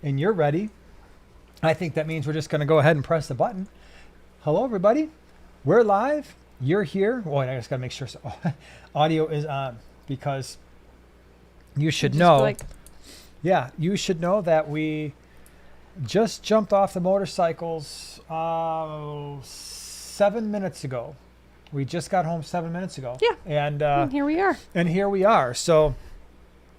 and you're ready, I think that means we're just going to go ahead and press the button. Hello, everybody. We're live. You're here. Well, I just got to make sure audio is on, because you should know. Yeah, you should know that we just jumped off the motorcycles 7 minutes ago. We just got home 7 minutes ago. Yeah. And here we are. And here we are. So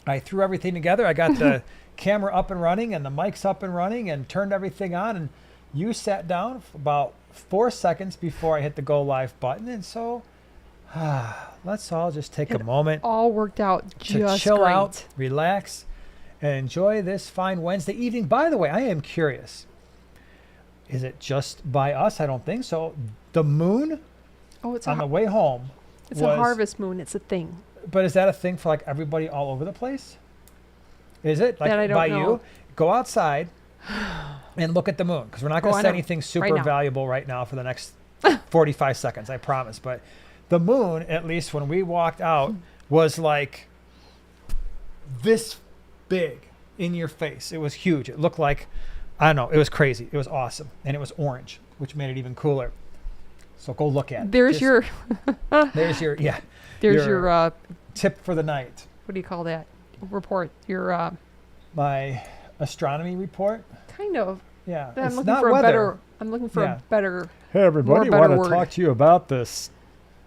I threw everything together. I got the camera up and running and the mics up and running and turned everything on. And you sat down for about 4 seconds before I hit the go live button. And so let's all just take a moment. All worked out just to chill great. out, relax, and enjoy this fine Wednesday evening. By the way, I am curious. Is it just by us? I don't think so. The moon it's on the way home. It's a harvest moon. It's a thing. But is that a thing for like everybody all over the place? Is it? Like that I don't by know. you? Go outside and look at the moon, because we're not going to say anything super valuable right now for the next 45 seconds, I promise. But the moon, at least when we walked out, was like this big in your face. It was huge. It looked like, I don't know, it was crazy. It was awesome. And it was orange, which made it even cooler. So go look at it. There's your tip for the night. What do you call that? Report. Your my astronomy report. Kind of. Yeah. I'm looking for a better. Hey everybody, want to talk to you about this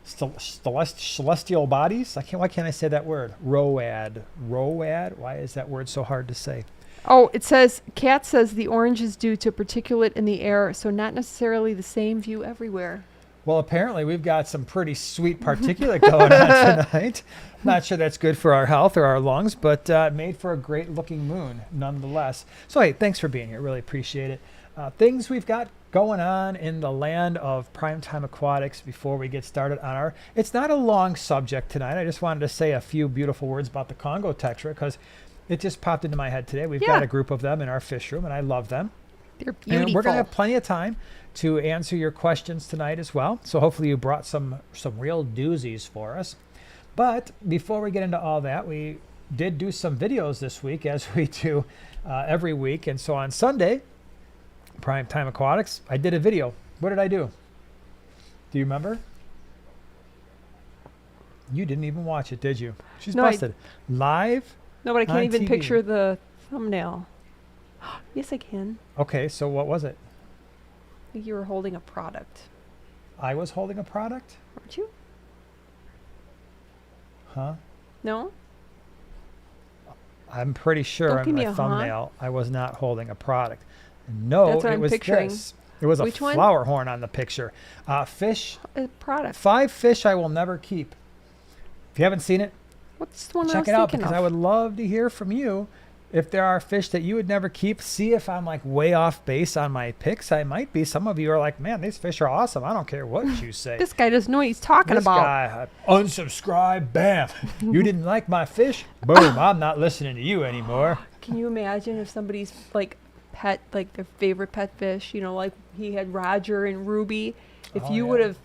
celestial bodies. Why can't I say that word? ROAD. Why is that word so hard to say? Oh, it says, Kat says the orange is due to particulate in the air, so not necessarily the same view everywhere. Well, apparently we've got some pretty sweet particulate going on tonight. Not sure that's good for our health or our lungs, but made for a great looking moon nonetheless. So, hey, thanks for being here. Really appreciate it. Things we've got going on in the land of Primetime Aquatics before we get started on our... It's not a long subject tonight. I just wanted to say a few beautiful words about the Congo Tetra, because it just popped into my head today. We've got a group of them in our fish room, and I love them. They're beautiful. And we're going to have plenty of time to answer your questions tonight as well. So hopefully you brought some real doozies for us. But before we get into all that, we did do some videos this week, as we do every week. And so on Sunday, Primetime Aquatics, I did a video. What did I do? Do you remember? You didn't even watch it, did you? She's busted. Live. No, but I can't even TV. picture the thumbnail. Yes, I can. Okay, so what was it? I think you were holding a product. I was holding a product? Weren't you? Huh? No? I'm pretty sure on my thumbnail I was not holding a product. No, that's what it I'm was picturing. this. It was a flower horn on the picture. Fish. A product. 5 fish I will never keep. If you haven't seen it, what's the one check it out, because I would love to hear from you. If there are fish that you would never keep, see if I'm like way off base on my picks. I might be. Some of you are like, man, these fish are awesome. I don't care what you say. This guy doesn't know what he's talking about. This guy, unsubscribe, bam. You didn't like my fish? Boom, I'm not listening to you anymore. Can you imagine if somebody's like pet, like their favorite pet fish, you know, like he had Roger and Ruby. If you would have,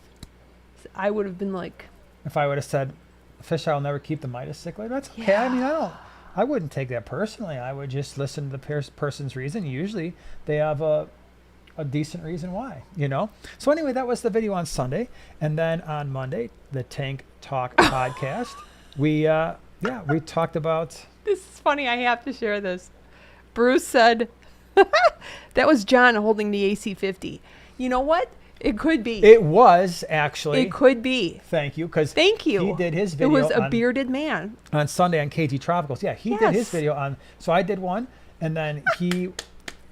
I would have been like. If I would have said, fish I'll never keep, the Midas stickler, that's okay. Yeah. I mean, I wouldn't take that personally. I would just listen to the person's reason. Usually they have a decent reason why, you know? So anyway, that was the video on Sunday. And then on Monday, the Tank Talk podcast, we talked about... This is funny. I have to share this. Bruce said, that was John holding the AC-50. You know what? It could be. It was, actually. It could be. Thank you. Thank you. He did his video. It was a bearded man. On Sunday on KT Tropicals. Yeah, he did his video on. So I did one, and then he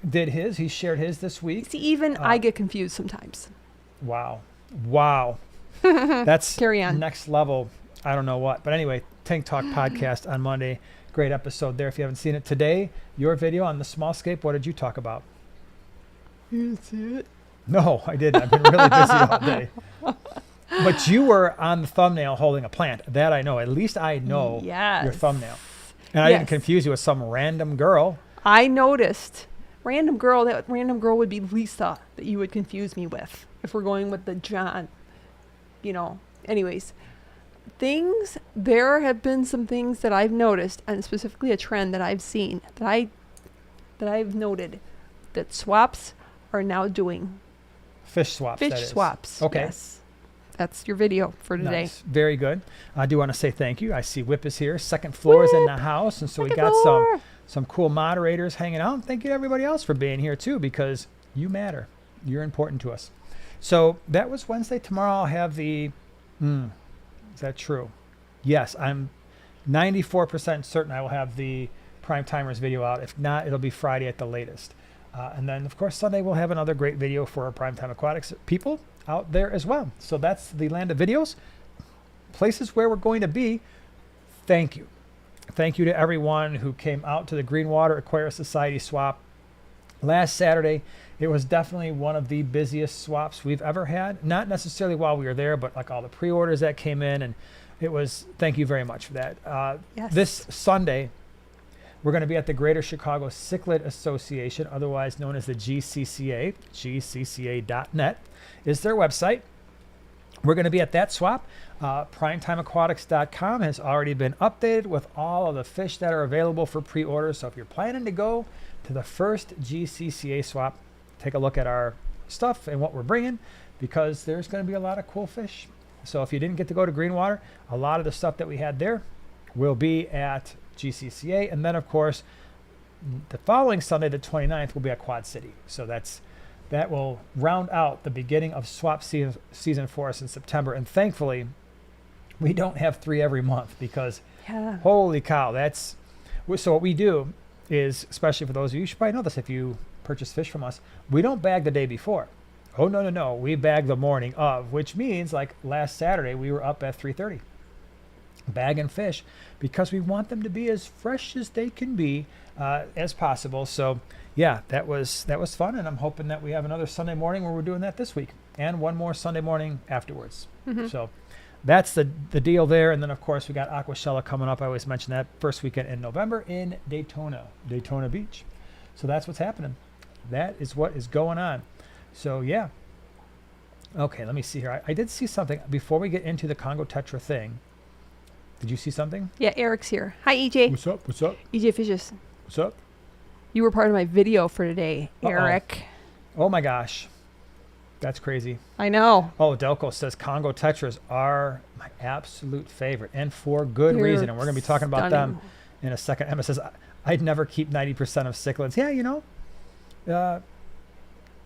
did his. He shared his this week. See, even I get confused sometimes. Wow. That's Carry on. Next level. I don't know what. But anyway, Tank Talk podcast on Monday. Great episode there if you haven't seen it. Today, your video on the small scape, what did you talk about? You didn't see it? No, I didn't. I've been really busy all day. But you were on the thumbnail holding a plant. That I know. At least I know your thumbnail. And I didn't confuse you with some random girl. I noticed. Random girl. That random girl would be Lisa that you would confuse me with. If we're going with the John. You know. Anyways. There have been some things that I've noticed, and specifically a trend that I've seen, that that I've noted that swaps are now doing. Fish swaps. Fish that is. swaps. Okay. Yes. That's your video for today. Nice. Very good. I do want to say thank you. I see Whip is here. Second floor is in the house. And so we got some cool moderators hanging out. And thank you to everybody else for being here too, because you matter. You're important to us. So that was Wednesday. Tomorrow I'll have the, is that true? Yes, I'm 94% certain I will have the Prime Timers video out. If not, it'll be Friday at the latest. And then, of course, Sunday we'll have another great video for our Primetime Aquatics people out there as well. So that's the land of videos. Places where we're going to be. Thank you. Thank you to everyone who came out to the Greenwater Aquarium Society swap last Saturday. It was definitely one of the busiest swaps we've ever had. Not necessarily while we were there, but like all the pre-orders that came in. And it was, thank you very much for that. Yes. This Sunday, we're going to be at the Greater Chicago Cichlid Association, otherwise known as the GCCA. GCCA.net is their website. We're going to be at that swap. PrimetimeAquatics.com has already been updated with all of the fish that are available for pre-order. So if you're planning to go to the first GCCA swap, take a look at our stuff and what we're bringing, because there's going to be a lot of cool fish. So if you didn't get to go to Greenwater, a lot of the stuff that we had there will be at GCCA. And then, of course, the following Sunday, the 29th, will be at Quad City. So that will round out the beginning of swap season for us in September. And thankfully, we don't have 3 every month, because holy cow, so what we do is, especially for those of you should probably know this if you purchase fish from us, we don't bag the day before. Oh, no. We bag the morning of, which means like last Saturday, we were up at 3:30 bagging fish, because we want them to be as fresh as they can be as possible. So yeah, that was fun. And I'm hoping that we have another Sunday morning where we're doing that this week, and one more Sunday morning afterwards. So that's the deal there. And then, of course, we got Aquashella coming up. I always mention that first weekend in November in Daytona Beach. So that's what's happening. That is what is going on. So yeah. Okay, let me see here. I did see something before we get into the Congo Tetra thing. Did you see something? Yeah, Eric's here. Hi, EJ. What's up? EJ Fishes. What's up? You were part of my video for today, Eric. Oh my gosh. That's crazy. I know. Oh, Delco says Congo Tetras are my absolute favorite, and for good reason. And we're going to be talking about them in a second. Emma says, I'd never keep 90% of cichlids. Yeah,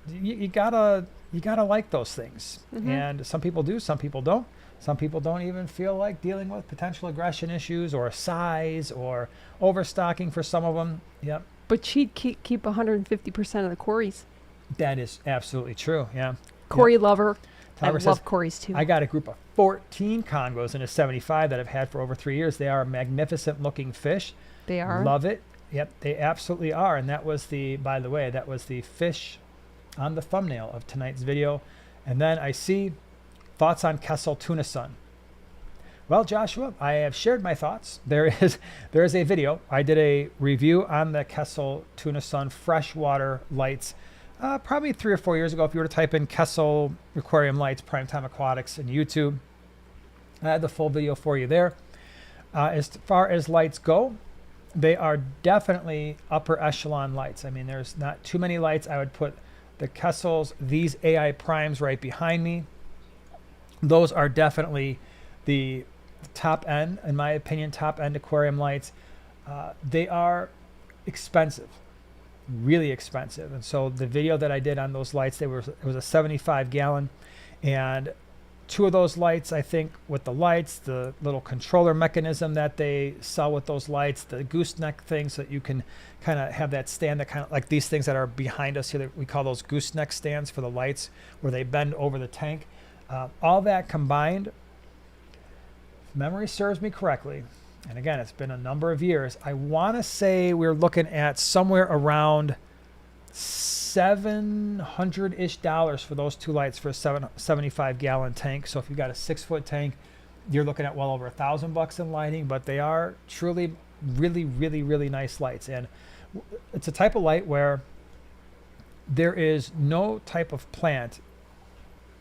you gotta like those things. And some people do, some people don't. Some people don't even feel like dealing with potential aggression issues or size or overstocking for some of them. Yep. But she'd keep 150% of the Corys. That is absolutely true. Yeah. Cory lover. Tyler I love Corys too. I got a group of 14 Congos in a 75 that I've had for over 3 years. They are magnificent looking fish. They are. Love it. Yep, they absolutely are. And that was by the way, that was the fish on the thumbnail of tonight's video. And then I see thoughts on Kessel Tuna Sun. Well, Joshua, I have shared my thoughts. There is a video. I did a review on the Kessel Tuna Sun freshwater lights probably 3 or 4 years ago. If you were to type in Kessel Aquarium Lights Primetime Aquatics in YouTube, I had the full video for you there. As far as lights go, they are definitely upper echelon lights. I mean, there's not too many lights. I would put the Kessels, these AI Primes right behind me. Those are definitely the top end, in my opinion, top end aquarium lights. They are expensive, really expensive. And so the video that I did on those lights, it was a 75 gallon, and 2 of those lights, I think, with the lights, the little controller mechanism that they sell with those lights, the gooseneck thing, so that you can kind of have that stand that kind of like these things that are behind us here, that we call those gooseneck stands for the lights, where they bend over the tank. All that combined, if memory serves me correctly, and again, it's been a number of years, I want to say we're looking at somewhere around $700-ish for those 2 lights for a 75 gallon tank. So if you've got a 6-foot tank, you're looking at well over $1,000 in lighting, but they are truly really, really, really nice lights. And it's a type of light where there is no type of plant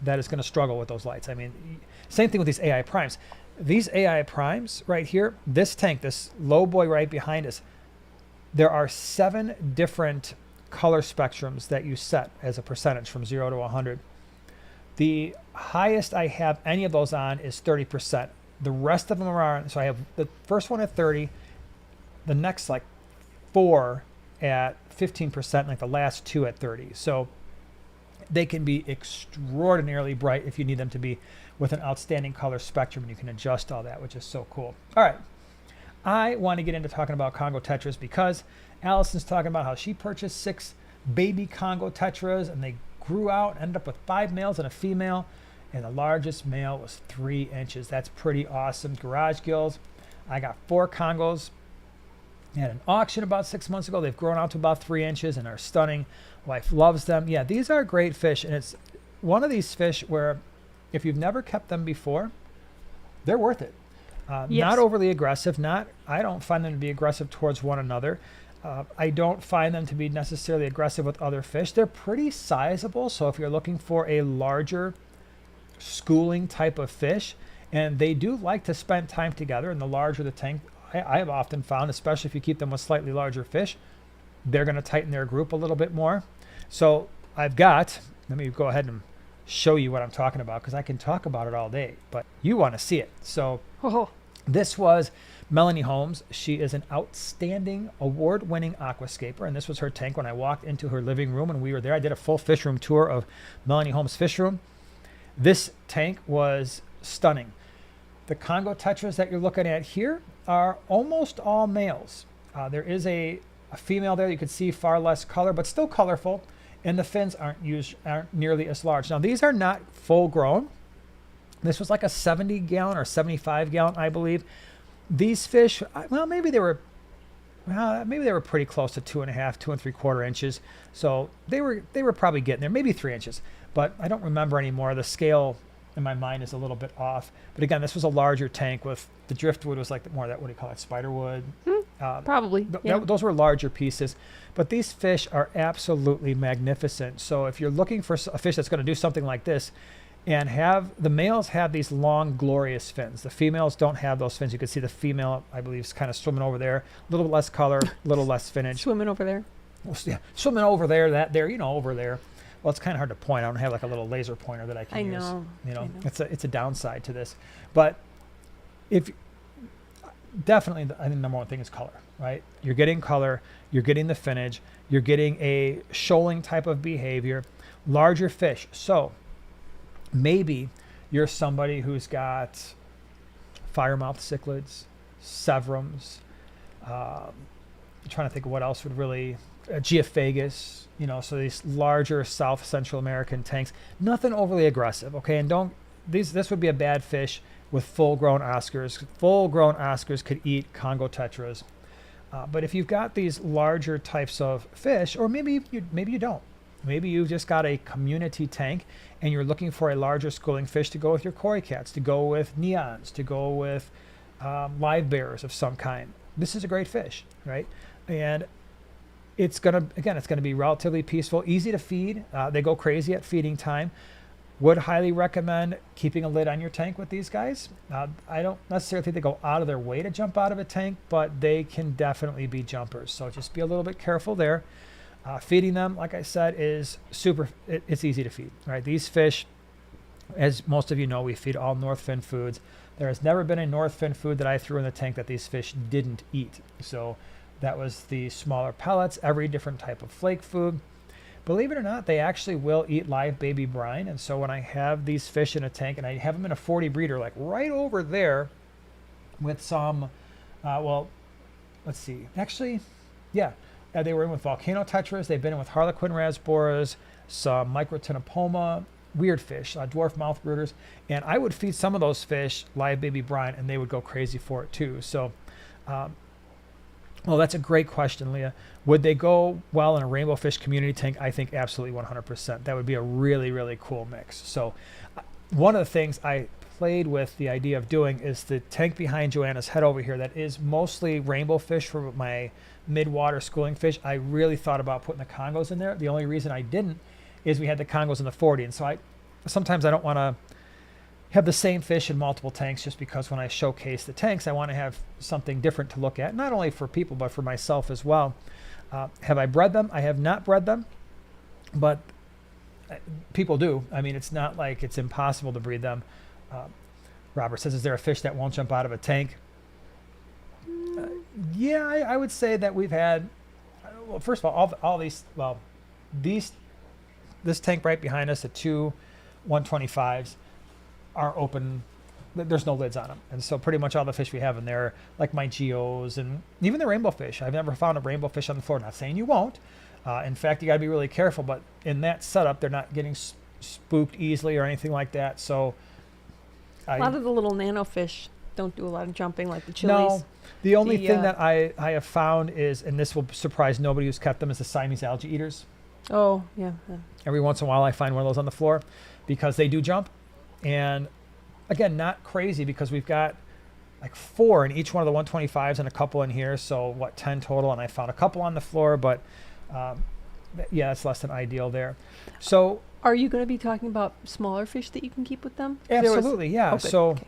that is going to struggle with those lights. I mean, same thing with these AI Primes. These AI Primes right here, this tank, this low boy right behind us, there are 7 different color spectrums that you set as a percentage from 0 to 100. The highest I have any of those on is 30%. The rest of them are, so I have the first one at 30, the next like 4 at 15%, like the last 2 at 30. So they can be extraordinarily bright if you need them to be, with an outstanding color spectrum, and you can adjust all that, which is so cool. All right. I want to get into talking about Congo Tetras because Allison's talking about how she purchased 6 baby Congo Tetras, and they grew out and ended up with 5 males and a female, and the largest male was 3 inches. That's pretty awesome. Garage gills. I got 4 Congos at an auction about 6 months ago. They've grown out to about 3 inches and are stunning. Wife loves them. Yeah, these are great fish, and it's one of these fish where if you've never kept them before, they're worth it. Yes. Not overly aggressive. I don't find them to be aggressive towards one another. I don't find them to be necessarily aggressive with other fish. They're pretty sizable, so if you're looking for a larger schooling type of fish, and they do like to spend time together, and the larger the tank, I have often found, especially if you keep them with slightly larger fish, they're going to tighten their group a little bit more. So let me go ahead and show you what I'm talking about, because I can talk about it all day, but you want to see it. So this was Melanie Holmes. She is an outstanding award-winning aquascaper, and this was her tank when I walked into her living room and we were there. I did a full fish room tour of Melanie Holmes' fish room. This tank was stunning. The Congo Tetras that you're looking at here are almost all males. There is a female there. You can see far less color, but still colorful. And the fins aren't nearly as large. Now, these are not full grown. This was like a 70 gallon or 75 gallon, I believe. These fish, well, maybe they were pretty close to 2.5, 2 3/4 inches. So they were probably getting there, maybe 3 inches, but I don't remember anymore. The scale in my mind is a little bit off. But again, this was a larger tank with the driftwood was like more that, what do you call it, spider wood? Probably. Yeah. Those were larger pieces. But these fish are absolutely magnificent. So if you're looking for a fish that's going to do something like this, and the males have these long, glorious fins. The females don't have those fins. You can see the female, I believe, is kind of swimming over there. A little less color, a little less finnage. Swimming over there. Well, yeah, swimming over there, over there. Well, it's kind of hard to point. I don't have like a little laser pointer that I can use. I know. It's a downside to this. But definitely, I think the number one thing is color, right? You're getting color, you're getting the finnage, you're getting a shoaling type of behavior, larger fish. So maybe you're somebody who's got firemouth cichlids, severums. I'm trying to think of what else would really, geophagus, so these larger South Central American tanks, nothing overly aggressive. Okay. And this would be a bad fish with full-grown Oscars. Full-grown Oscars could eat Congo Tetras. But if you've got these larger types of fish, or maybe you don't. Maybe you've just got a community tank and you're looking for a larger schooling fish to go with your koi cats, to go with neons, to go with live bears of some kind. This is a great fish, right? And it's going to be relatively peaceful, easy to feed. They go crazy at feeding time. Would highly recommend keeping a lid on your tank with these guys. I don't necessarily think they go out of their way to jump out of a tank, but they can definitely be jumpers. So just be a little bit careful there. Feeding them, like I said, is super. It's easy to feed, right? These fish, as most of you know, we feed all North Fin foods. There has never been a North Fin food that I threw in the tank that these fish didn't eat. So that was the smaller pellets, every different type of flake food. Believe it or not, they actually will eat live baby brine. And so when I have these fish in a tank, and I have them in a 40 breeder, like right over there with some, let's see. Actually, yeah, they were in with volcano tetras. They've been in with harlequin rasboras, some microtenopoma, weird fish, dwarf mouth brooders. And I would feed some of those fish live baby brine, and they would go crazy for it too. So, well, that's a great question, Leah. Would they go well in a rainbow fish community tank? I think absolutely 100%. That would be a really, really cool mix. So one of the things I played with the idea of doing is the tank behind Joanna's head over here that is mostly rainbow fish for my mid-water schooling fish. I really thought about putting the Congos in there. The only reason I didn't is we had the Congos in the 40. And so sometimes I don't want to have the same fish in multiple tanks just because when I showcase the tanks, I want to have something different to look at, not only for people, but for myself as well. Have I bred them? I have not bred them, but people do. I mean, it's not like it's impossible to breed them. Robert says, is there a fish that won't jump out of a tank? Yeah, I would say that we've had, well, first of all these, well, this tank right behind us, the two 125s, are open. There's no lids on them. And so pretty much all the fish we have in there, like my geos and even the rainbow fish. I've never found a rainbow fish on the floor. Not saying you won't. In fact, you got to be really careful. But in that setup, they're not getting spooked easily or anything like that. So a lot of the little nano fish don't do a lot of jumping like the chilies. No, the only thing that I have found is, and this will surprise nobody who's kept them, is the Siamese algae eaters. Oh, yeah. Every once in a while I find one of those on the floor because they do jump. And again, not crazy because we've got like 4 in each one of the 125s and a couple in here. So what, 10 total? And I found a couple on the floor, but yeah, it's less than ideal there. So are you going to be talking about smaller fish that you can keep with them? Absolutely, yeah. Oh, so okay.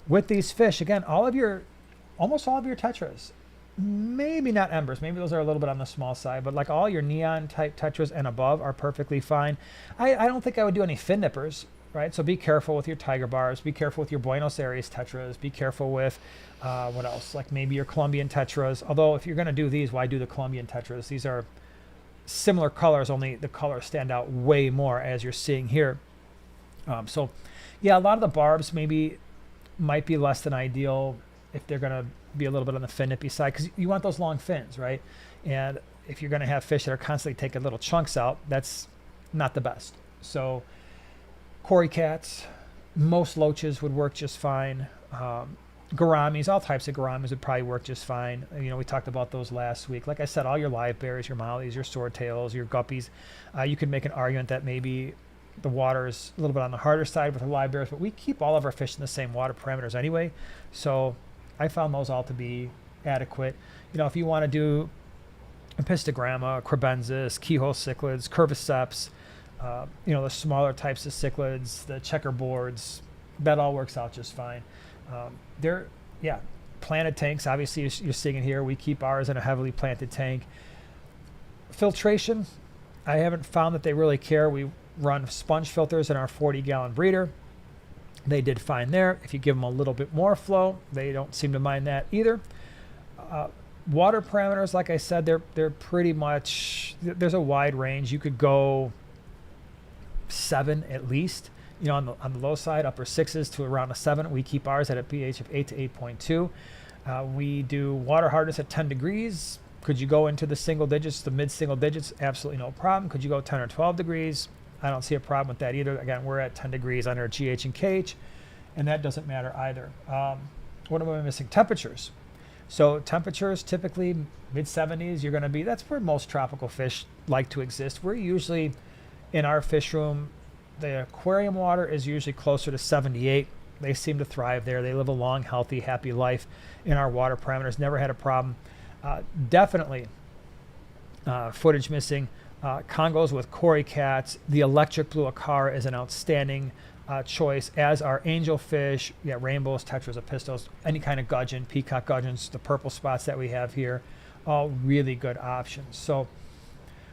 With these fish, again, almost all of your tetras, maybe not embers, maybe those are a little bit on the small side, but like all your neon type tetras and above are perfectly fine. I don't think I would do any fin nippers, right? So be careful with your tiger barbs, be careful with your Buenos Aires tetras, be careful with what else, like maybe your Colombian tetras. Although if you're going to do these, why do the Colombian tetras? These are similar colors, only the colors stand out way more as you're seeing here. So yeah, a lot of the barbs might be less than ideal if they're going to be a little bit on the fin nippy side, because you want those long fins, right? And if you're going to have fish that are constantly taking little chunks out, that's not the best. So cory cats, most loaches would work just fine. Gouramis, all types of gouramis would probably work just fine. You know, we talked about those last week. Like I said, all your live berries, your mollies, your swordtails, your guppies, you could make an argument that maybe the water is a little bit on the harder side with the live berries, but we keep all of our fish in the same water parameters anyway. So I found those all to be adequate. You know, if you want to do Apistogramma, Crebensis, keyhole cichlids, Curviceps, you know, the smaller types of cichlids, the checkerboards, that all works out just fine. They're, yeah, planted tanks. Obviously, you're seeing it here. We keep ours in a heavily planted tank. Filtration, I haven't found that they really care. We run sponge filters in our 40-gallon breeder. They did fine there. If you give them a little bit more flow, they don't seem to mind that either. Water parameters, like I said, they're pretty much, there's a wide range. You could go 7 at least, you know, on the low side, upper 6s to around a 7. We keep ours at a pH of 8 to 8.2. We do water hardness at 10 degrees. Could you go into the single digits, the mid-single digits? Absolutely no problem. Could you go 10 or 12 degrees? I don't see a problem with that either. Again, we're at 10 degrees under GH and KH, and that doesn't matter either. What am I missing? Temperatures. So temperatures, typically mid-70s, you're going to be, that's where most tropical fish like to exist. We're usually, in our fish room, the aquarium water is usually closer to 78. They seem to thrive there. They live a long, healthy, happy life in our water parameters. Never had a problem. Definitely footage missing. Congos with cory cats. The electric blue acara is an outstanding choice, as are angelfish, yeah, rainbows, tetras, apistos, any kind of gudgeon, peacock gudgeons, the purple spots that we have here, all really good options. So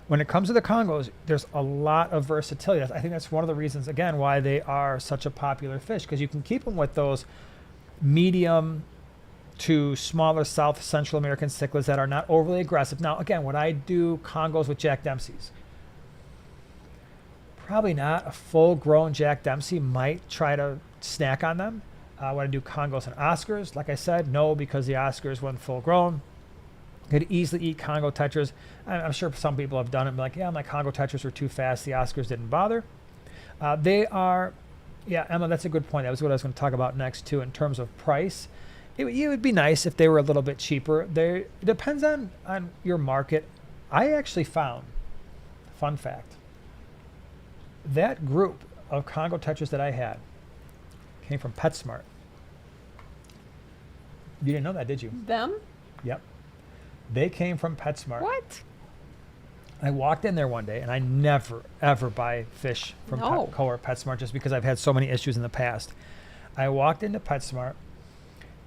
when it comes to the Congos, there's a lot of versatility. I think that's one of the reasons, again, why they are such a popular fish, because you can keep them with those medium to smaller South Central American cichlids that are not overly aggressive. Now, again, would I do Congos with Jack Dempsey's? Probably not. A full-grown Jack Dempsey might try to snack on them. Would I do Congos and Oscars? Like I said, no, because the Oscars, when full-grown, could easily eat Congo Tetras. I'm sure some people have done it and be like, yeah, my Congo Tetras were too fast. The Oscars didn't bother. They are, yeah, Emma, that's a good point. That was what I was going to talk about next, too, in terms of price. It would be nice if they were a little bit cheaper. It depends on your market. I actually found, fun fact, that group of Congo Tetras that I had came from PetSmart. You didn't know that, did you? Them? Yep. They came from PetSmart. What? I walked in there one day, and I never, ever buy fish from Petco or PetSmart just because I've had so many issues in the past. I walked into PetSmart,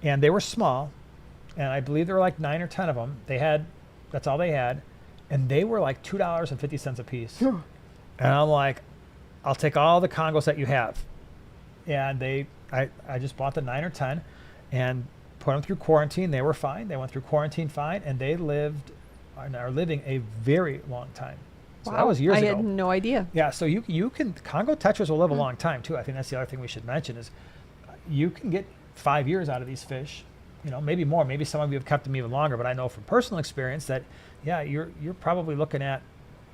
and they were small, and I believe there were like 9 or 10 of them. That's all they had, and they were like $2.50 a piece. And I'm like, I'll take all the Congos that you have. And I just bought the 9 or 10 and put them through quarantine. They were fine. They went through quarantine fine, and they are living a very long time. So Wow. that was years ago. I had no idea. Yeah, so you can, Congo Tetras will live a long time too. I think that's the other thing we should mention is you can get 5 years out of these fish, maybe more. Maybe some of you have kept them even longer, but I know from personal experience that, yeah, you're probably looking at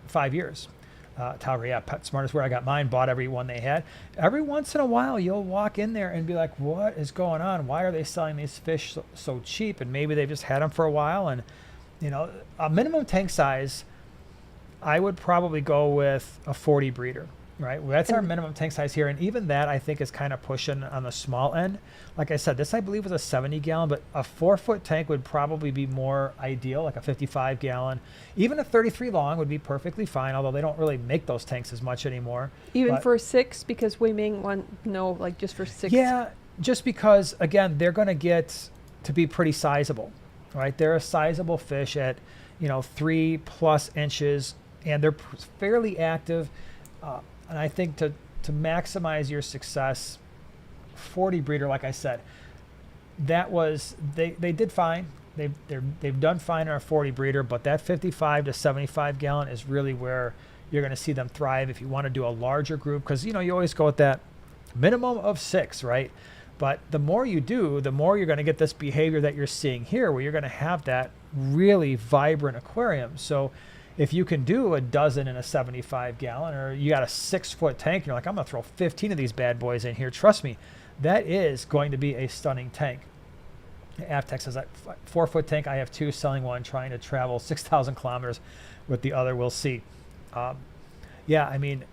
5 years. Talry, yeah, PetSmart is where I got mine, bought every one they had. Every once in a while, you'll walk in there and be like, what is going on? Why are they selling these fish so cheap? And maybe they've just had them for a while. And, a minimum tank size, I would probably go with a 40 breeder, right? Well, that's our minimum tank size here. And even that, I think, is kind of pushing on the small end. Like I said, this, I believe, was a 70 gallon, but a 4-foot tank would probably be more ideal, like a 55 gallon. Even a 33 long would be perfectly fine, although they don't really make those tanks as much anymore. Even for 6, because Wei Ming like just for 6. Yeah, just because, again, they're going to get to be pretty sizable, right? They're a sizable fish at, 3+ inches, and they're fairly active. And I think to maximize your success, 40 breeder, like I said, that was, they did fine. They've done fine in our 40 breeder, but that 55 to 75 gallon is really where you're going to see them thrive if you want to do a larger group, because you always go with that minimum of 6, right? But the more you do, the more you're going to get this behavior that you're seeing here, where you're going to have that really vibrant aquarium. So if you can do a dozen in a 75 gallon, or you got a 6-foot tank, and you're like, I'm going to throw 15 of these bad boys in here. Trust me, that is going to be a stunning tank. Avtex has a 4-foot tank. I have 2, selling one, trying to travel 6,000 kilometers with the other. We'll see. Yeah, I mean,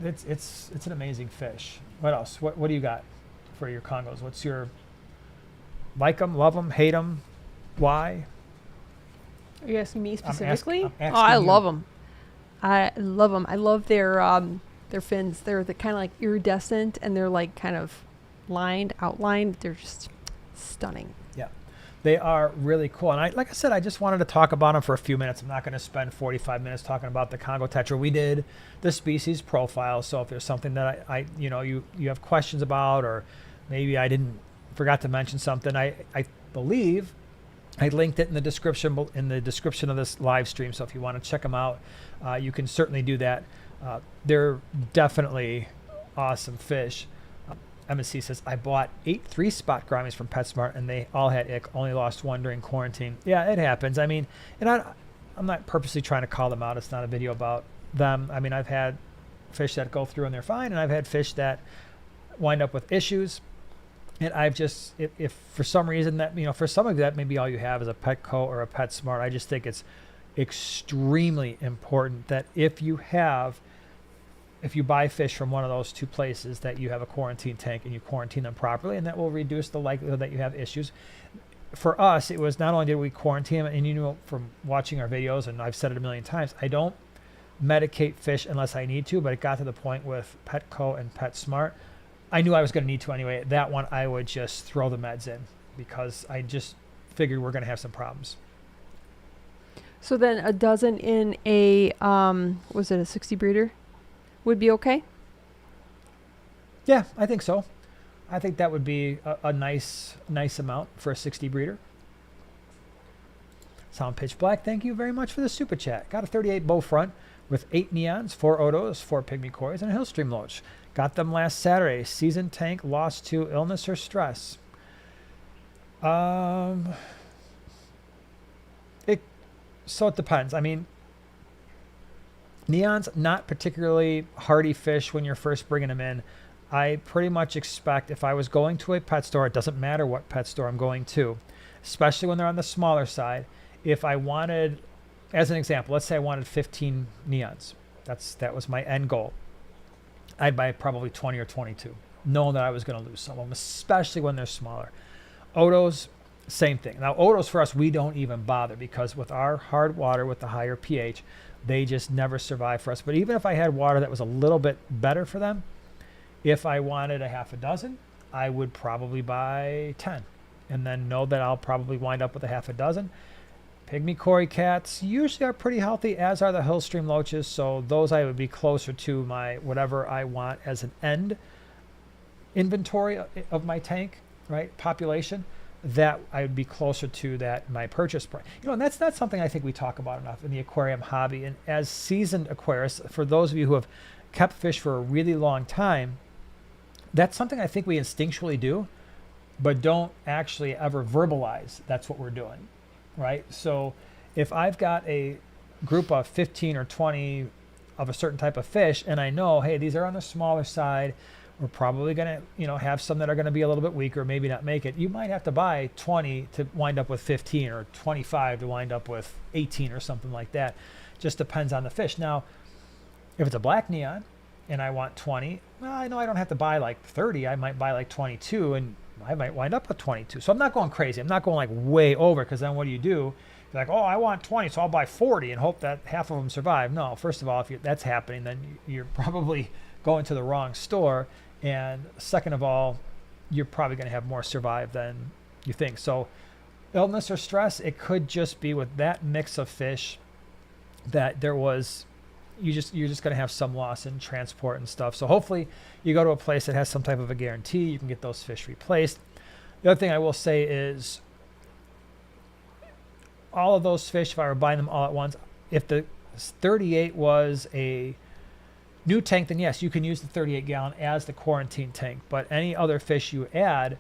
it's an amazing fish. What else? What do you got for your Congos? What's your, like them, love them, hate them, why? Are you asking me specifically? I'm asking I you. love them. I love them. I love their fins. They're the kind of like iridescent, and they're like kind of outlined. They're just stunning. Yeah, they are really cool. And like I said, I just wanted to talk about them for a few minutes. I'm not going to spend 45 minutes talking about the Congo Tetra. We did the species profile. So if there's something that you have questions about, or maybe I forgot to mention something, I believe I linked it in the description of this live stream. So if you want to check them out, you can certainly do that. They're definitely awesome fish. MSC says, I bought 8 3-spot grammies from PetSmart, and they all had ick. Only lost 1 during quarantine. Yeah, it happens. I mean, and I'm not purposely trying to call them out. It's not a video about them. I mean, I've had fish that go through and they're fine, and I've had fish that wind up with issues. And I've just, if for some reason that, for some of that, maybe all you have is a Petco or a PetSmart, I just think it's extremely important that if you buy fish from one of those 2 places, that you have a quarantine tank and you quarantine them properly, and that will reduce the likelihood that you have issues. For us, it was not only did we quarantine them, and from watching our videos, and I've said it a million times, I don't medicate fish unless I need to, but it got to the point with Petco and PetSmart, I knew I was going to need to anyway. That one, I would just throw the meds in, because I just figured we're going to have some problems. So then a dozen in a, was it a 60 breeder would be okay? Yeah, I think so. I think that would be a nice amount for a 60 breeder. Sound Pitch Black, thank you very much for the super chat. Got a 38 bow front with 8 neons, 4 odos, 4 pygmy koris, and a Hillstream loach. Got them last Saturday. Season tank lost to illness or stress. So it depends. I mean, neon's not particularly hardy fish when you're first bringing them in. I pretty much expect, if I was going to a pet store, it doesn't matter what pet store I'm going to, especially when they're on the smaller side. If I wanted, as an example, let's say I wanted 15 neons. That was my end goal. I'd buy probably 20 or 22, knowing that I was going to lose some of them, especially when they're smaller. Odos, same thing. Now, odos for us, we don't even bother, because with our hard water with the higher pH, they just never survive for us. But even if I had water that was a little bit better for them, If I wanted a half a dozen, I would probably buy 10 and then know that I'll probably wind up with a half a dozen. Pygmy cory cats usually are pretty healthy, as are the hill stream loaches. So those I would be closer to my whatever I want as an end inventory of my tank, right? Population, that I would be closer to that my purchase price. And that's not something I think we talk about enough in the aquarium hobby. And as seasoned aquarists, for those of you who have kept fish for a really long time, that's something I think we instinctually do, but don't actually ever verbalize that's what we're doing, right? So if I've got a group of 15 or 20 of a certain type of fish, and I know, hey, these are on the smaller side, we're probably going to, have some that are going to be a little bit weaker, maybe not make it. You might have to buy 20 to wind up with 15 or 25 to wind up with 18 or something like that. Just depends on the fish. Now, if it's a black neon and I want 20, well, I know I don't have to buy like 30. I might buy like 22 and I might wind up with 22. So I'm not going crazy. I'm not going like way over, because then what do? You're like, oh, I want 20, so I'll buy 40 and hope that half of them survive. No, first of all, if that's happening, then you're probably going to the wrong store. And second of all, you're probably going to have more survive than you think. So illness or stress, it could just be with that mix of fish that there was, you're just going to have some loss in transport and stuff. So hopefully you go to a place that has some type of a guarantee. You can get those fish replaced. The other thing I will say is all of those fish, if I were buying them all at once, if the 38 was a new tank, then yes, you can use the 38 gallon as the quarantine tank. But any other fish you add,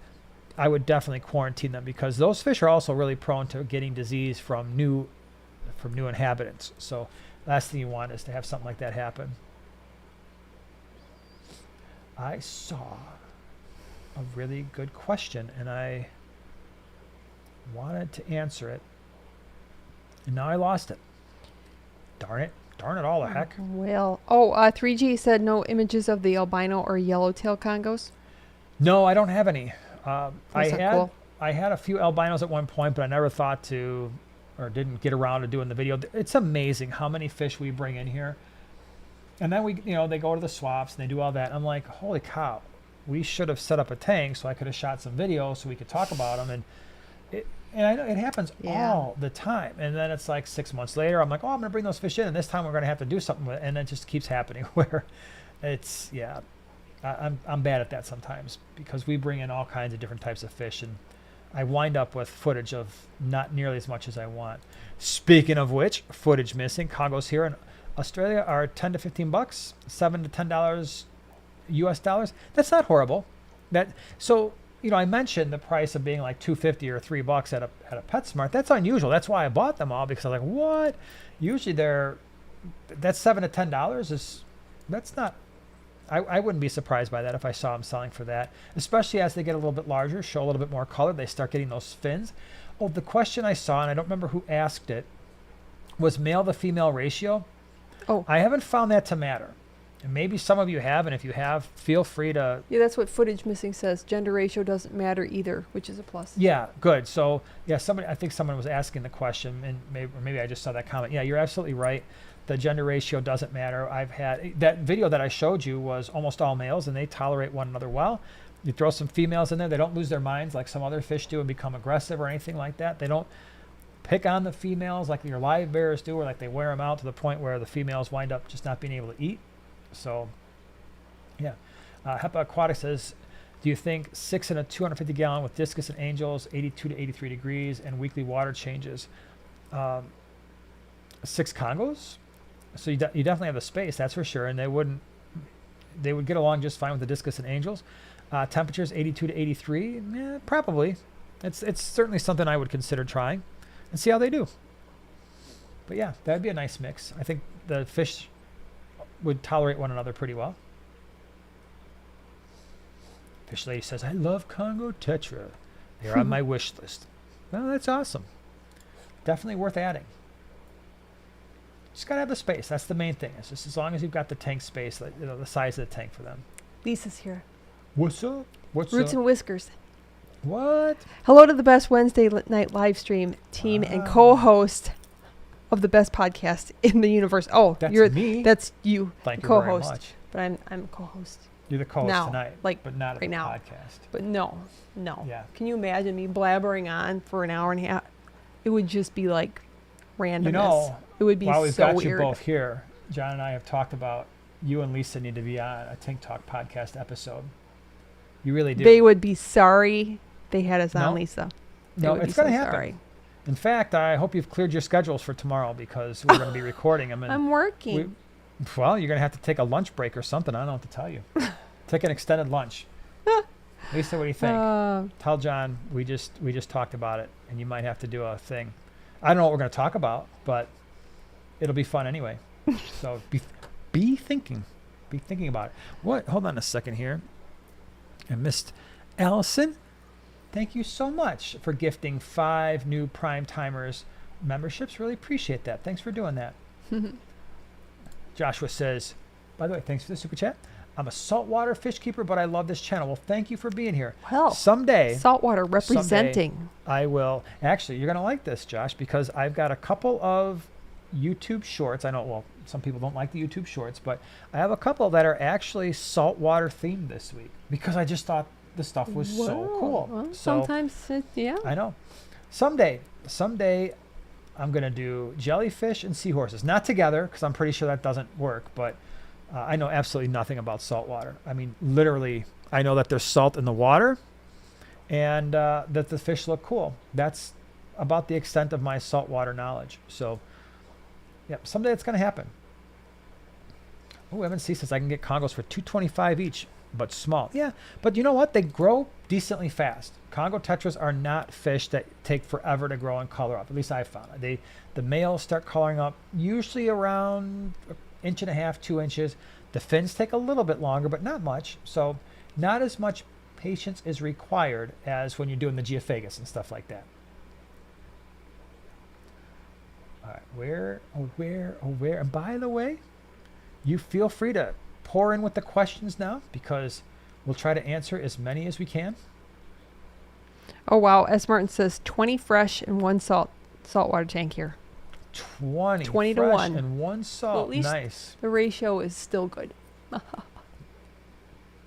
I would definitely quarantine them, because those fish are also really prone to getting disease from new inhabitants. So last thing you want is to have something like that happen. I saw a really good question and I wanted to answer it, and now I lost it. Darn it all, the heck. Well, 3G said no images of the albino or yellowtail Congos. No, I don't have any. Cool. I had a few albinos at one point, but I never thought to, or didn't get around to doing the video. It's amazing how many fish we bring in here. And then they go to the swaps and they do all that. I'm like, holy cow, we should have set up a tank so I could have shot some videos so we could talk about them. And I know it happens all the time. And then it's like 6 months later, I'm like, I'm going to bring those fish in, and this time we're going to have to do something with it. And it just keeps happening where it's, I'm bad at that sometimes, because we bring in all kinds of different types of fish, and I wind up with footage of not nearly as much as I want. Speaking of which, footage missing. Congos here in Australia are $10 to $15, $7 to $10 US dollars. That's not horrible. I mentioned the price of being like $2.50 or $3 at a PetSmart. That's unusual. That's why I bought them all, because I was like, what? Usually that's $7 to $10 that's not. I wouldn't be surprised by that if I saw them selling for that, especially as they get a little bit larger, show a little bit more color. They start getting those fins. Oh, the question I saw, and I don't remember who asked it, was male to female ratio. Oh, I haven't found that to matter. And maybe some of you have, and if you have, feel free to... Yeah, that's what footage missing says. Gender ratio doesn't matter either, which is a plus. Yeah, good. So, I think someone was asking the question, and maybe I just saw that comment. Yeah, you're absolutely right. The gender ratio doesn't matter. I've had... That video that I showed you was almost all males, and they tolerate one another well. You throw some females in there, they don't lose their minds like some other fish do and become aggressive or anything like that. They don't pick on the females like your live bears do, or like they wear them out to the point where the females wind up just not being able to eat. So, yeah. HEPA Aquatics says, do you think 6 in a 250 gallon with discus and angels, 82 to 83 degrees, and weekly water changes? 6 Congos? So you definitely have the space, that's for sure. And they would get along just fine with the discus and angels. Temperatures 82 to 83? Yeah, probably. It's certainly something I would consider trying and see how they do. But yeah, that would be a nice mix. I think the fish would tolerate one another pretty well. Fish Lady says, I love Congo Tetra. They're on my wish list. Well, that's awesome. Definitely worth adding. Just got to have the space. That's the main thing. It's just as long as you've got the tank space, the size of the tank for them. Lisa's here. What's up? Roots and Whiskers. What? Hello to the best Wednesday night live stream team and co-host of the best podcast in the universe. Oh, that's me. That's you. Thank you co-host. very much. But I'm co-host. You're the co-host Now, tonight, like, but not at right the now. podcast. But no. Yeah. Can you imagine me blabbering on for an hour and a half? It would just be like randomness. You know, it would be while we've so got weird. you both here, John and I have talked about you and Lisa need to be on a Tink Talk podcast episode. You really do. They would be sorry they had us on, No. Lisa. They No, would it's be so going to happen. sorry. In fact, I hope you've cleared your schedules for tomorrow because we're going to be recording them. And I'm working. well, you're going to have to take a lunch break or something. I don't know what to tell you. Take an extended lunch. Lisa, what do you think? Tell John we just talked about it, and you might have to do a thing. I don't know what we're going to talk about, but it'll be fun anyway. So be thinking about it. What? Hold on a second here. I missed Allison. Thank you so much for gifting 5 new Prime Timers memberships. Really appreciate that. Thanks for doing that. Joshua says, by the way, thanks for the super chat. I'm a saltwater fish keeper, but I love this channel. Well, thank you for being here. Well, someday saltwater representing. I will. Actually, you're going to like this, Josh, because I've got a couple of YouTube shorts. I know, well, some people don't like the YouTube shorts, but I have a couple that are actually saltwater themed this week because I just thought the stuff was so cool. Well, So sometimes, yeah. I know. Someday I'm going to do jellyfish and seahorses. Not together because I'm pretty sure that doesn't work, but I know absolutely nothing about saltwater. I mean, literally, I know that there's salt in the water and that the fish look cool. That's about the extent of my saltwater knowledge. So, yeah, someday it's going to happen. Oh, MNC says I can get Congos for $2.25 each, but small. Yeah, but you know what? They grow decently fast. Congo Tetras are not fish that take forever to grow and color up. At least I've found it. The males start coloring up usually around 1.5 inches, 2 inches. The fins take a little bit longer, but not much. So not as much patience is required as when you're doing the geophagus and stuff like that. All right, where? And by the way, you feel free to pour in with the questions now because we'll try to answer as many as we can. Oh, wow. S. Martin says 20 fresh and 1 saltwater tank here. 20 to fresh 1. and 1 salt. Well, at least nice. the ratio is still good.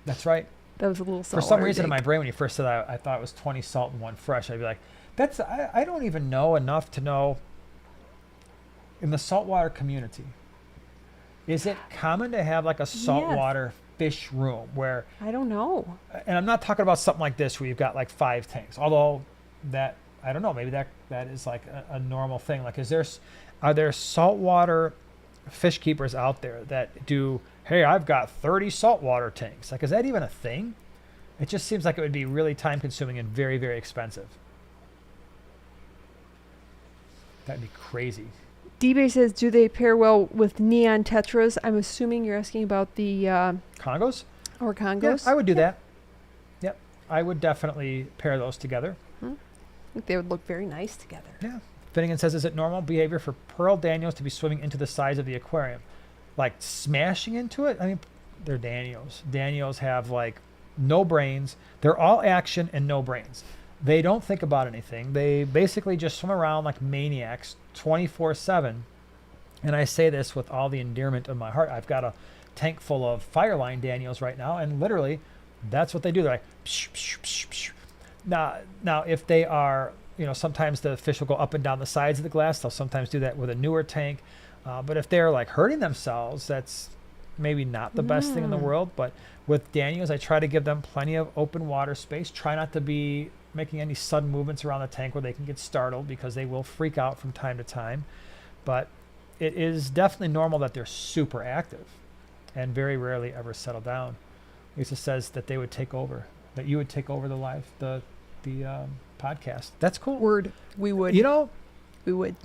That's right. That was a little For saltwater some reason tank. in my brain when you first said that, I thought it was 20 salt and 1 fresh. I'd be like, I don't even know enough to know in the saltwater community. Is it common to have like a saltwater fish room where I don't know. and I'm not talking about something like this where you've got like 5 tanks, although that I don't know, maybe that is like a normal thing. Like are there saltwater fish keepers out there that do, hey, I've got 30 saltwater tanks? Like, is that even a thing? It just seems like it would be really time consuming and very, very expensive. That'd be crazy. D-Bay says, do they pair well with neon tetras? I'm assuming you're asking about the Congos? or Congos. Yeah, I would do that. Yep. I would definitely pair those together. I think they would look very nice together. Yeah. Finnegan says, is it normal behavior for pearl Danios to be swimming into the sides of the aquarium? Like smashing into it? I mean, they're Danios. Danios have like no brains. They're all action and no brains. They don't think about anything. They basically just swim around like maniacs 24/7. And I say this with all the endearment of my heart. I've got a tank full of Fireline Danios right now, and literally that's what they do. They're like, psh, psh, psh, psh. Now, if they are, sometimes the fish will go up and down the sides of the glass. They'll sometimes do that with a newer tank. But if they're like hurting themselves, that's maybe not the best thing in the world. But with Danios, I try to give them plenty of open water space. Try not to be making any sudden movements around the tank where they can get startled because they will freak out from time to time. But it is definitely normal that they're super active and very rarely ever settle down. Lisa says that they would take over, that you would take over the podcast. That's cool. Word. We would. We would.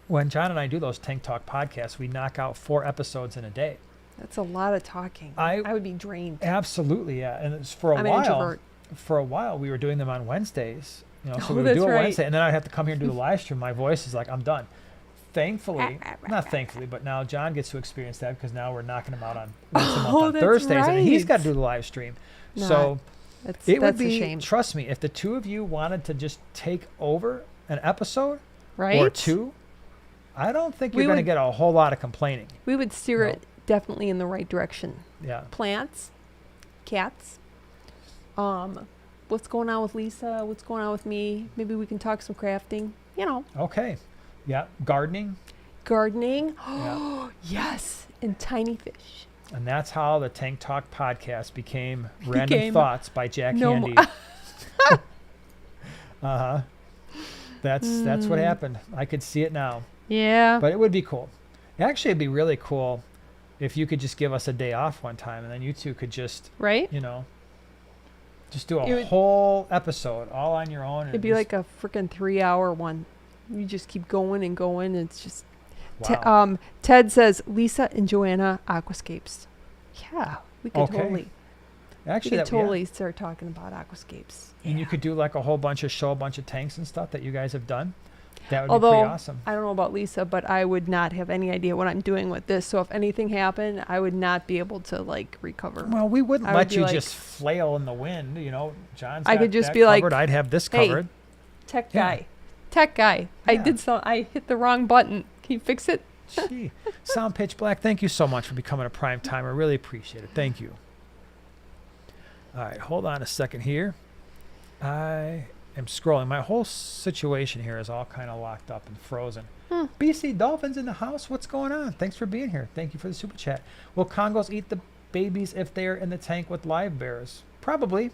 When John and I do those Tank Talk podcasts, we knock out 4 episodes in a day. That's a lot of talking. I would be drained. Absolutely, yeah. And it's for a I'm while. an introvert. For a while, we were doing them on Wednesdays. So we would that's do it right. Wednesday, and then I'd have to come here and do the live stream. My voice is like, I'm done. Thankfully, not thankfully, but now John gets to experience that because now we're knocking him out on once a month on that's Thursdays, and he's right. got to do the live stream. No, So that's it would a be, shame. trust me, if the two of you wanted to just take over an episode Right? or 2, I don't think We you're going to would- get a whole lot of complaining. We would steer No. it definitely in the right direction. Yeah. Plants, cats. What's going on with Lisa? What's going on with me? Maybe we can talk some crafting. You know. Okay. Yeah. Gardening. Gardening. Yeah. Yes. And tiny fish. And that's how the Tank Talk podcast became Random Thoughts by Jack Handy. Uh-huh. That's what happened. I could see it now. Yeah. But it would be cool. Actually, it'd be really cool if you could just give us a day off one time, and then you two could just, right? You know, just do a whole episode all on your own. It'd be like a freaking 3-hour one. You just keep going and going. And it's just. Wow. Ted says Lisa and Joanna aquascapes. Yeah, we could totally. Actually, we could totally start talking about aquascapes. And you could do like a whole bunch of tanks and stuff that you guys have done. That would Although, be pretty awesome. I don't know about Lisa, but I would not have any idea what I'm doing with this. So if anything happened, I would not be able to like recover. Well, we wouldn't let you just flail in the wind. You know, John's got I could just that be covered. like, I'd have this hey, covered. Tech guy. Yeah. I hit the wrong button. Can you fix it? Gee, Sound Pitch Black, thank you so much for becoming a prime timer. Really appreciate it. Thank you. All right, hold on a second here. I am scrolling. My whole situation here is all kind of locked up and frozen. BC Dolphins in the house. What's going on? Thanks for being here. Thank you for the super chat. Will Congos eat the babies if they're in the tank with live bears? Probably.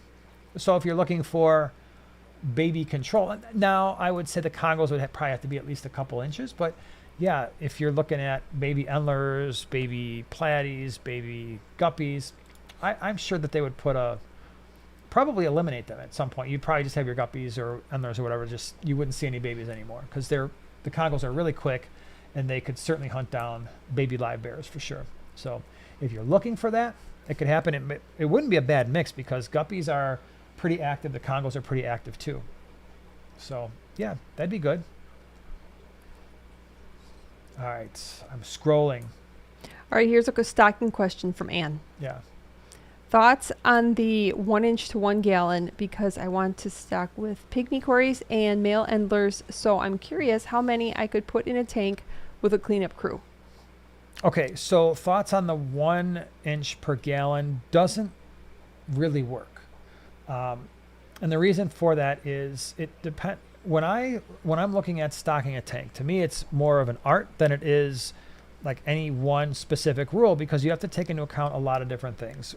So if you're looking for baby control, now I would say the Congos would probably have to be at least a couple inches, but yeah, if you're looking at baby Endlers, baby Platies, baby Guppies, I'm sure that they would probably eliminate them at some point. You'd probably just have your Guppies or Endlers or whatever, just you wouldn't see any babies anymore because the Congos are really quick and they could certainly hunt down baby live bears for sure. So if you're looking for that, it could happen. It wouldn't be a bad mix because Guppies are pretty active. The Congos are pretty active too. So yeah, that'd be good. All right, I'm scrolling. All right, here's a stocking question from Anne. Yeah. Thoughts on the 1 inch to 1 gallon because I want to stock with pygmy cories and male endlers. So I'm curious how many I could put in a tank with a cleanup crew. Okay, so thoughts on the 1 inch per gallon doesn't really work. And the reason for that is it depends. When I'm looking at stocking a tank, to me it's more of an art than it is like any one specific rule because you have to take into account a lot of different things.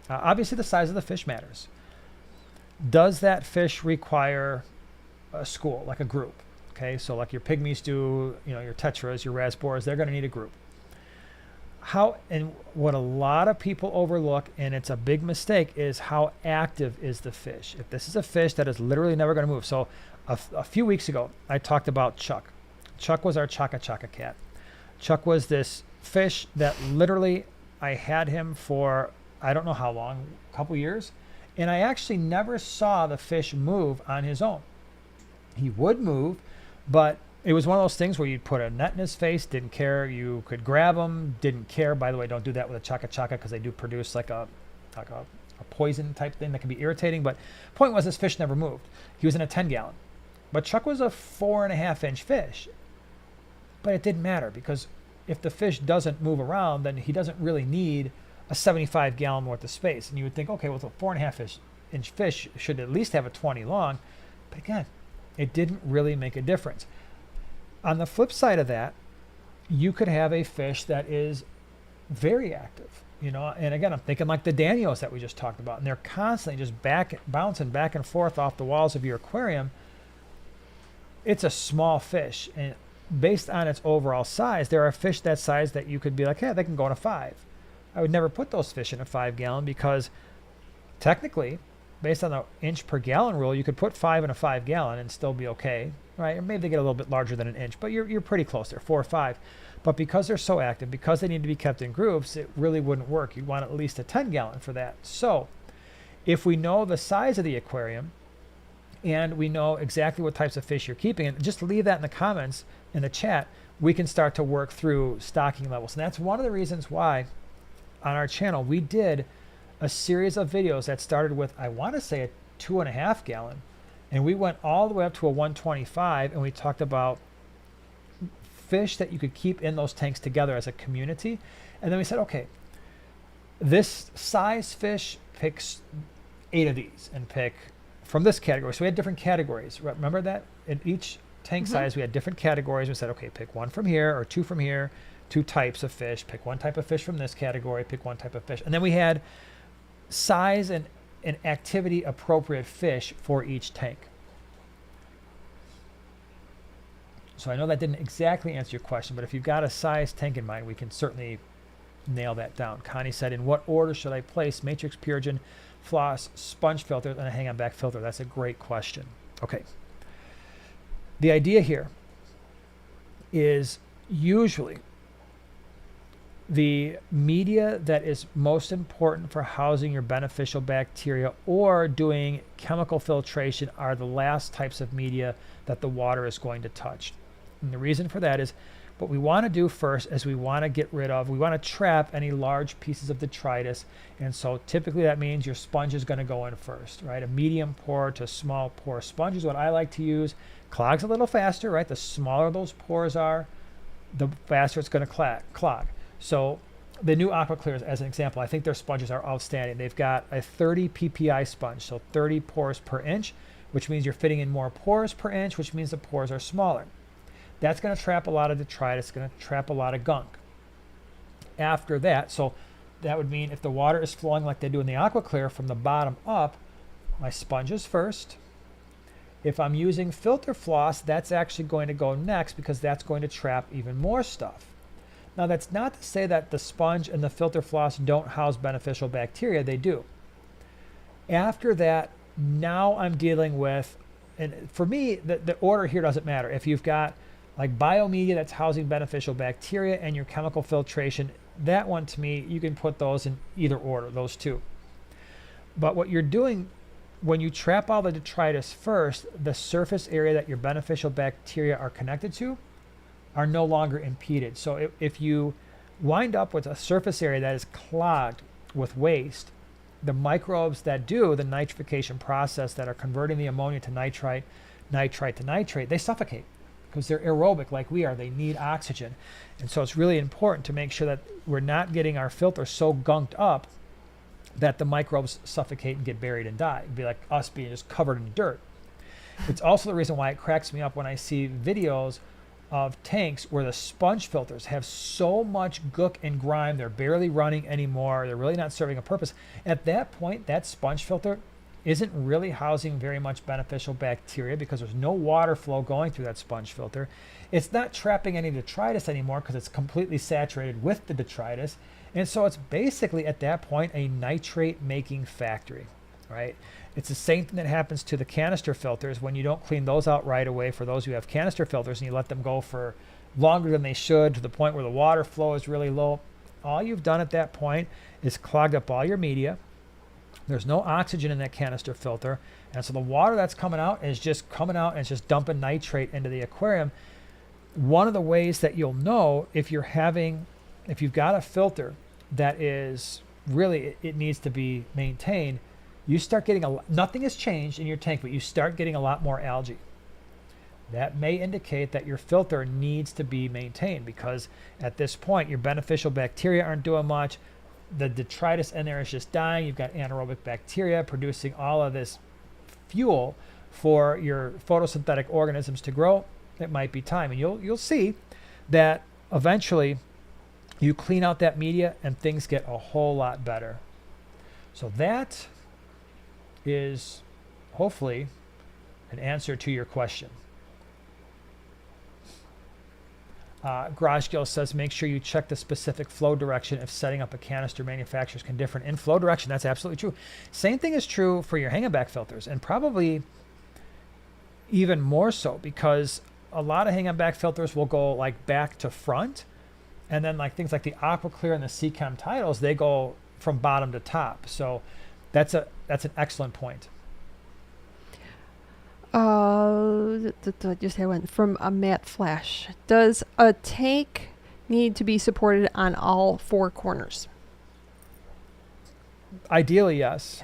Obviously, the size of the fish matters. Does that fish require a school, like a group? Okay, so like your pygmies do, your tetras, your rasboras, they're going to need a group. And what a lot of people overlook, and it's a big mistake, is how active is the fish. If this is a fish that is literally never going to move. So a few weeks ago, I talked about Chuck. Chuck was our Chaka Chaka cat. Chuck was this fish that literally I had him for I don't know how long, a couple years, and I actually never saw the fish move on his own. He would move, but it was one of those things where you'd put a net in his face, didn't care. You could grab him, didn't care. By the way, don't do that with a Chaka Chaka because they do produce like a poison type thing that can be irritating. But point was this fish never moved. He was in a 10 gallon. But Chuck was a 4.5 inch fish. But it didn't matter because if the fish doesn't move around, then he doesn't really need a 75 gallon worth of space. And you would think, okay, well, a 4.5 inch fish should at least have a 20 long. But again, it didn't really make a difference. On the flip side of that, you could have a fish that is very active, and again, I'm thinking like the Danios that we just talked about, and they're constantly just bouncing back and forth off the walls of your aquarium. It's a small fish, and based on its overall size, there are fish that size that you could be like, hey, they can go in a 5. I would never put those fish in a 5 gallon because technically, based on the inch per gallon rule, you could put 5 in a 5 gallon and still be okay, right? Or maybe they get a little bit larger than an inch, but you're pretty close there, 4 or 5. But because they're so active, because they need to be kept in groups, it really wouldn't work. You want at least a 10 gallon for that. So if we know the size of the aquarium and we know exactly what types of fish you're keeping, and just leave that in the comments in the chat, we can start to work through stocking levels. And that's one of the reasons why on our channel we did a series of videos that started with, I want to say, a 2.5 gallon, and we went all the way up to a 125, and we talked about fish that you could keep in those tanks together as a community. And then we said, okay, This size fish picks 8 of these and pick from this category. So we had different categories. Remember that? In each tank size, we had different categories. We said, okay, pick 1 from here or 2 from here, 2 types of fish, pick 1 type of fish from this category, pick 1 type of fish. And then we had size and activity appropriate fish for each tank. So I know that didn't exactly answer your question, but if you've got a size tank in mind, we can certainly nail that down. Connie said, in what order should I place matrix, purigen, floss, sponge filters, and a hang-on-back filter? That's a great question. Okay. The idea here is usually the media that is most important for housing your beneficial bacteria or doing chemical filtration are the last types of media that the water is going to touch. And the reason for that is what we want to do first is we want to trap any large pieces of detritus. And so typically that means your sponge is going to go in first, right? A medium pore to small pore sponge is what I like to use. Clogs a little faster, right? The smaller those pores are, the faster it's going to clog. So the new AquaClears, as an example, I think their sponges are outstanding. They've got a 30 ppi sponge, so 30 pores per inch, which means you're fitting in more pores per inch, which means the pores are smaller. That's going to trap a lot of detritus, it's going to trap a lot of gunk. After that, so that would mean if the water is flowing like they do in the AquaClear from the bottom up, my sponge is first. If I'm using filter floss, that's actually going to go next because that's going to trap even more stuff. Now that's not to say that the sponge and the filter floss don't house beneficial bacteria, they do. After that, now I'm dealing with, and for me, the order here doesn't matter. If you've got like biomedia that's housing beneficial bacteria and your chemical filtration, that one to me, you can put those in either order, those two. But what you're doing when you trap all the detritus first, the surface area that your beneficial bacteria are connected to are no longer impeded. So if you wind up with a surface area that is clogged with waste, the microbes that do the nitrification process that are converting the ammonia to nitrite, nitrite to nitrate, they suffocate because they're aerobic like we are. They need oxygen. And so it's really important to make sure that we're not getting our filter so gunked up that the microbes suffocate and get buried and die. It'd be like us being just covered in dirt. It's also the reason why it cracks me up when I see videos of tanks where the sponge filters have so much gook and grime, they're barely running anymore, they're really not serving a purpose. At that point, that sponge filter isn't really housing very much beneficial bacteria because there's no water flow going through that sponge filter. It's not trapping any detritus anymore because it's completely saturated with the detritus. And so it's basically at that point a nitrate making factory, right? It's the same thing that happens to the canister filters when you don't clean those out right away for those who have canister filters and you let them go for longer than they should to the point where the water flow is really low. All you've done at that point is clogged up all your media. There's no oxygen in that canister filter. And so the water that's coming out is just coming out and it's just dumping nitrate into the aquarium. One of the ways that you'll know if you've got a filter that is really, it needs to be maintained, you start getting nothing has changed in your tank, but you start getting a lot more algae. That may indicate that your filter needs to be maintained because at this point, your beneficial bacteria aren't doing much. The detritus in there is just dying. You've got anaerobic bacteria producing all of this fuel for your photosynthetic organisms to grow. It might be time. And you'll see that eventually you clean out that media and things get a whole lot better. So that is hopefully an answer to your question. Garage Gill says, make sure you check the specific flow direction if setting up a canister. Manufacturers can differ in flow direction. That's absolutely true. Same thing is true for your hang-back filters, and probably even more so because a lot of hang-back filters will go like back to front, and then like things like the AquaClear and the Seachem titles, they go from bottom to top. So that's an excellent point. Just had one from a Matt Flash. Does a tank need to be supported on all 4 corners? Ideally, yes.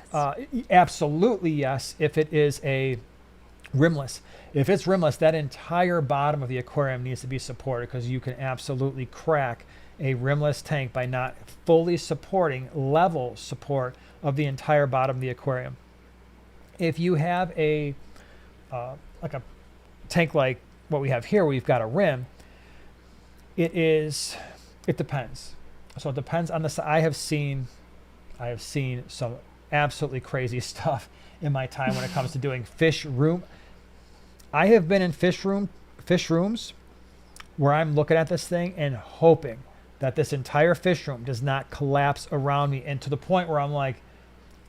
Absolutely, yes. If it is a rimless. If it's rimless, that entire bottom of the aquarium needs to be supported because you can absolutely crack a rimless tank by not fully supporting level support of the entire bottom of the aquarium. If you have a like a tank like what we have here, where you've got a rim, it depends. So it depends on the. I have seen some absolutely crazy stuff in my time when it comes to doing fish room. I have been in fish rooms where I'm looking at this thing and hoping that this entire fish room does not collapse around me, and to the point where I'm like,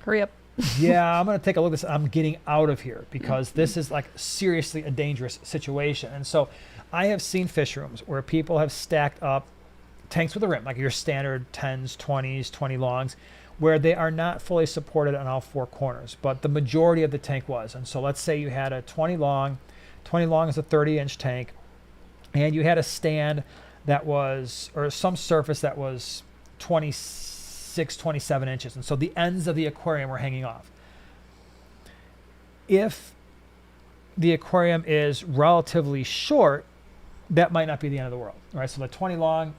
Hurry up. yeah, I'm going to take a look at this. I'm getting out of here, because this is like seriously a dangerous situation. And so I have seen fish rooms where people have stacked up tanks with a rim, like your standard 10s, 20s, 20 longs, where they are not fully supported on all four corners, but the majority of the tank was. And so let's say you had a 20 long is a 30-inch tank, and you had a stand that was, or some surface that was 26, 27 inches. And so the ends of the aquarium were hanging off. If the aquarium is relatively short, that might not be the end of the world, right? So the 20 long,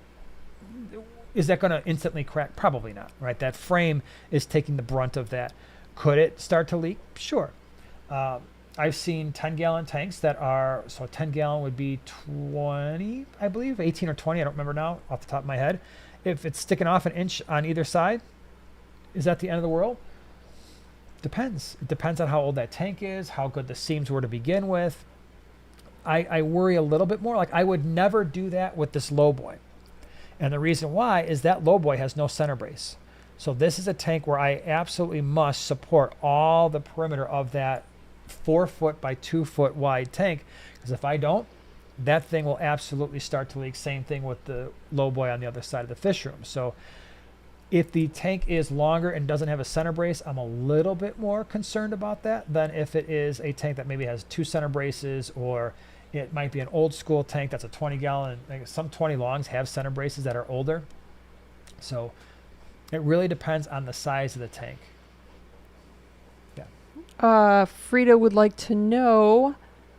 is that going to instantly crack? Probably not, right? That frame is taking the brunt of that. Could it start to leak? Sure. I've seen 10-gallon tanks that are, so a 10-gallon would be 20, I believe, 18 or 20, I don't remember now off the top of my head. If it's sticking off an inch on either side, is that the end of the world? Depends. It depends on how old that tank is, how good the seams were to begin with. I worry a little bit more. Like, I would never do that with this lowboy. And the reason why is that lowboy has no center brace. So this is a tank where I absolutely must support all the perimeter of that 4 foot by 2 foot wide tank, because if I don't, that thing will absolutely start to leak. Same thing with the lowboy on the other side of the fish room. So if the tank is longer and doesn't have a center brace, I'm a little bit more concerned about that than if it is a tank that maybe has 2 center braces, or it might be an old school tank that's a 20-gallon. Some 20 longs have center braces that are older. So it really depends on the size of the tank. Yeah. Frida would like to know,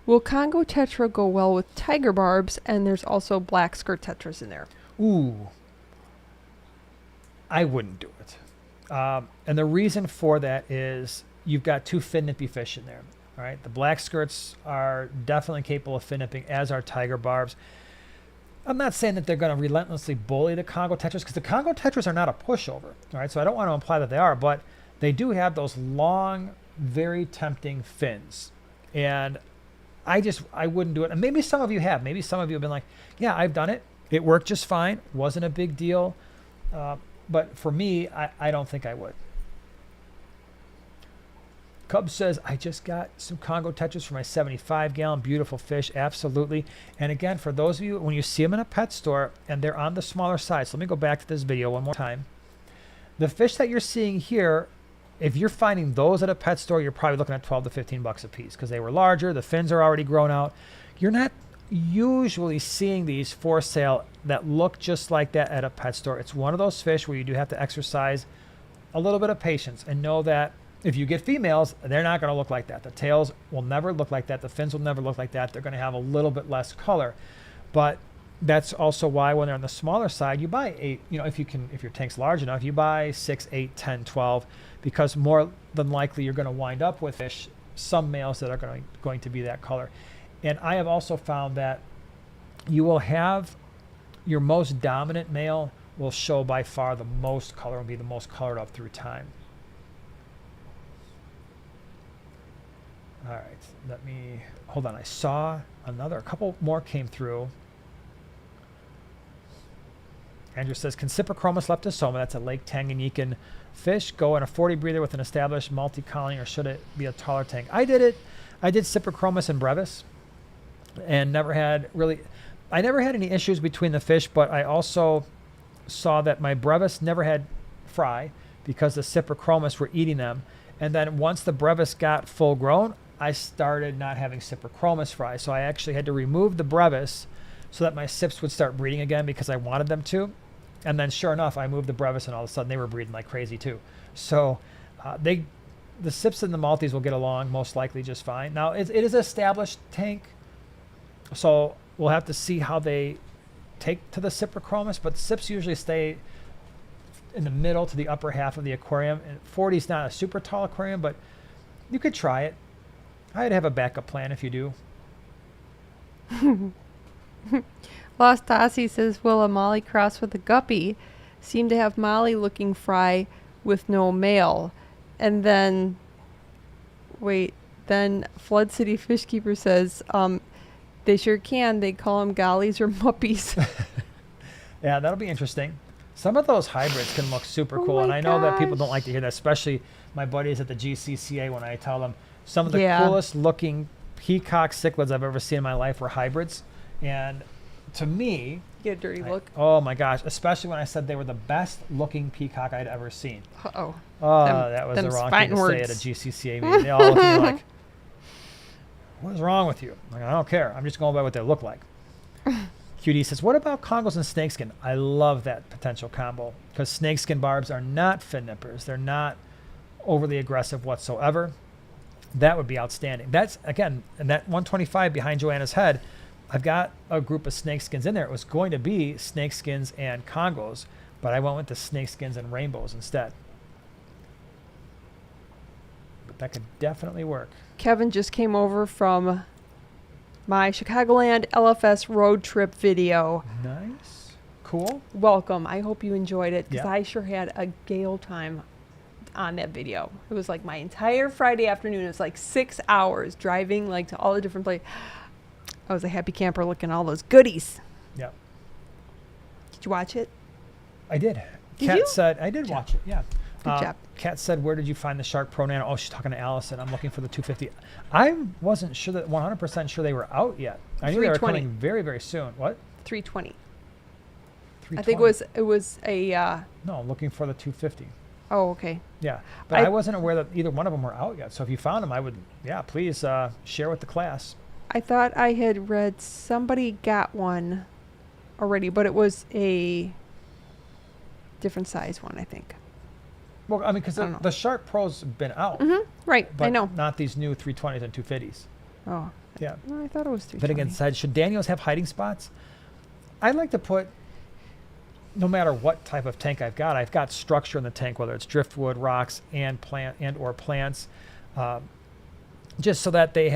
will Congo Tetra go well with tiger barbs? And there's also black skirt tetras in there. Ooh. I wouldn't do it. And the reason for that is you've got 2 fin nippy fish in there. All right, the black skirts are definitely capable of fin nipping, as are tiger barbs. I'm not saying that they're going to relentlessly bully the Congo Tetras, because the Congo Tetras are not a pushover. All right, so I don't want to imply that they are, but they do have those long, very tempting fins. And I wouldn't do it. And maybe some of you have. Maybe some of you have been like, yeah, I've done it. It worked just fine. Wasn't a big deal. But for me, I don't think I would. Cub says, I just got some Congo Tetras for my 75-gallon. Beautiful fish, absolutely. And again, for those of you, when you see them in a pet store and they're on the smaller side, so let me go back to this video one more time. The fish that you're seeing here, if you're finding those at a pet store, you're probably looking at 12 to 15 bucks a piece, because they were larger, the fins are already grown out. You're not usually seeing these for sale that look just like that at a pet store. It's one of those fish where you do have to exercise a little bit of patience and know that if you get females, they're not going to look like that. The tails will never look like that. The fins will never look like that. They're going to have a little bit less color. But that's also why when they're on the smaller side, you buy 8, if your tank's large enough, you buy 6, 8, 10, 12, because more than likely you're going to wind up with fish, some males that are going to be that color. And I have also found that you will have your most dominant male will show by far the most color and be the most colored up through time. All right, let me, hold on. I saw a couple more came through. Andrew says, can Cyprichromis leptosoma, that's a Lake Tanganyikan fish, go in a 40 breather with an established multi-colony, or should it be a taller tank? I did it. I did Cyprichromis and brevis and I never had any issues between the fish, but I also saw that my brevis never had fry because the Cyprichromis were eating them. And then once the brevis got full grown, I started not having Cyprichromis fry. So I actually had to remove the brevis so that my cyps would start breeding again, because I wanted them to. And then sure enough, I moved the brevis and all of a sudden they were breeding like crazy too. So the cyps and the multis will get along most likely just fine. Now it is an established tank, so we'll have to see how they take to the cyprichromis, but sips usually stay in the middle to the upper half of the aquarium. And 40 is not a super tall aquarium, but you could try it. I'd have a backup plan if you do. Lost Tassie says, will a Molly cross with a guppy seem to have Molly looking fry with no male? And then, then Flood City Fishkeeper says, they sure can. They call them gollies or muppies. Yeah, that'll be interesting. Some of those hybrids can look super Oh cool, my and I know that people don't gosh. like to hear that, especially my buddies at the GCCA when I tell them some of the Yeah. coolest looking peacock cichlids I've ever seen in my life were hybrids. And to me, Get a dirty look. oh my gosh, especially when I said they were the best looking peacock I'd ever seen. Uh-oh. Oh, Them- that was the them's wrong thing fighting to say at a words. GCCA meeting. They all looked at me like, what is wrong with you? I'm like, I don't care. I'm just going by what they look like. QD says, what about Congos and snakeskin? I love that potential combo because snakeskin barbs are not fin nippers. They're not overly aggressive whatsoever. That would be outstanding. That's, again, and that 125 behind Joanna's head, I've got a group of snakeskins in there. It was going to be snakeskins and Congos, but I went with the snakeskins and rainbows instead. But that could definitely work. Kevin just came over from my Chicagoland LFS road trip video. Nice. Cool. Welcome. I hope you enjoyed it because Yeah. I sure had a gale time on that video. It was like my entire Friday afternoon. It was like 6 hours driving like to all the different places. I was a happy camper looking at all those goodies. Yeah. Did you watch it? I did. Did Kat you? said, I did Good job. watch it, yeah. Good job. Kat said, where did you find the Shark Pro Nano? Oh, she's talking to Allison. I'm looking for the 250. I wasn't sure that 100% sure they were out yet. I knew they were 320. coming very, very soon. What? 320. 320? I think it was a No, I'm looking for the 250. oh, okay. Yeah. But I- I wasn't aware that either one of them were out yet. So if you found them, I would, yeah, please share with the class. I thought I had read somebody got one already, but it was a different size one, I think. Well, I mean, because I don't know. the Shark Pro's been out. Right, But I know. not these new 320s and 250s. Oh, Yeah. no, I thought it was 320. But again, said, should Danios have hiding spots? I'd like to put, no matter what type of tank I've got structure in the tank, whether it's driftwood, rocks, and or plants, just so that they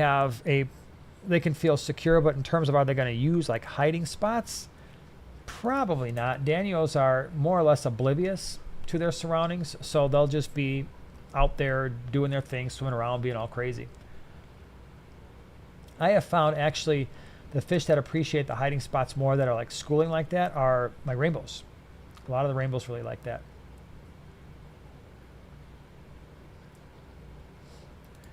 can feel secure. But in terms of are they going to use like hiding spots? Probably not. Danios are more or less oblivious to their surroundings, so they'll just be out there doing their thing, swimming around, being all crazy. I have found actually the fish that appreciate the hiding spots more, that are like schooling like that, are my rainbows. A lot of the rainbows really like that.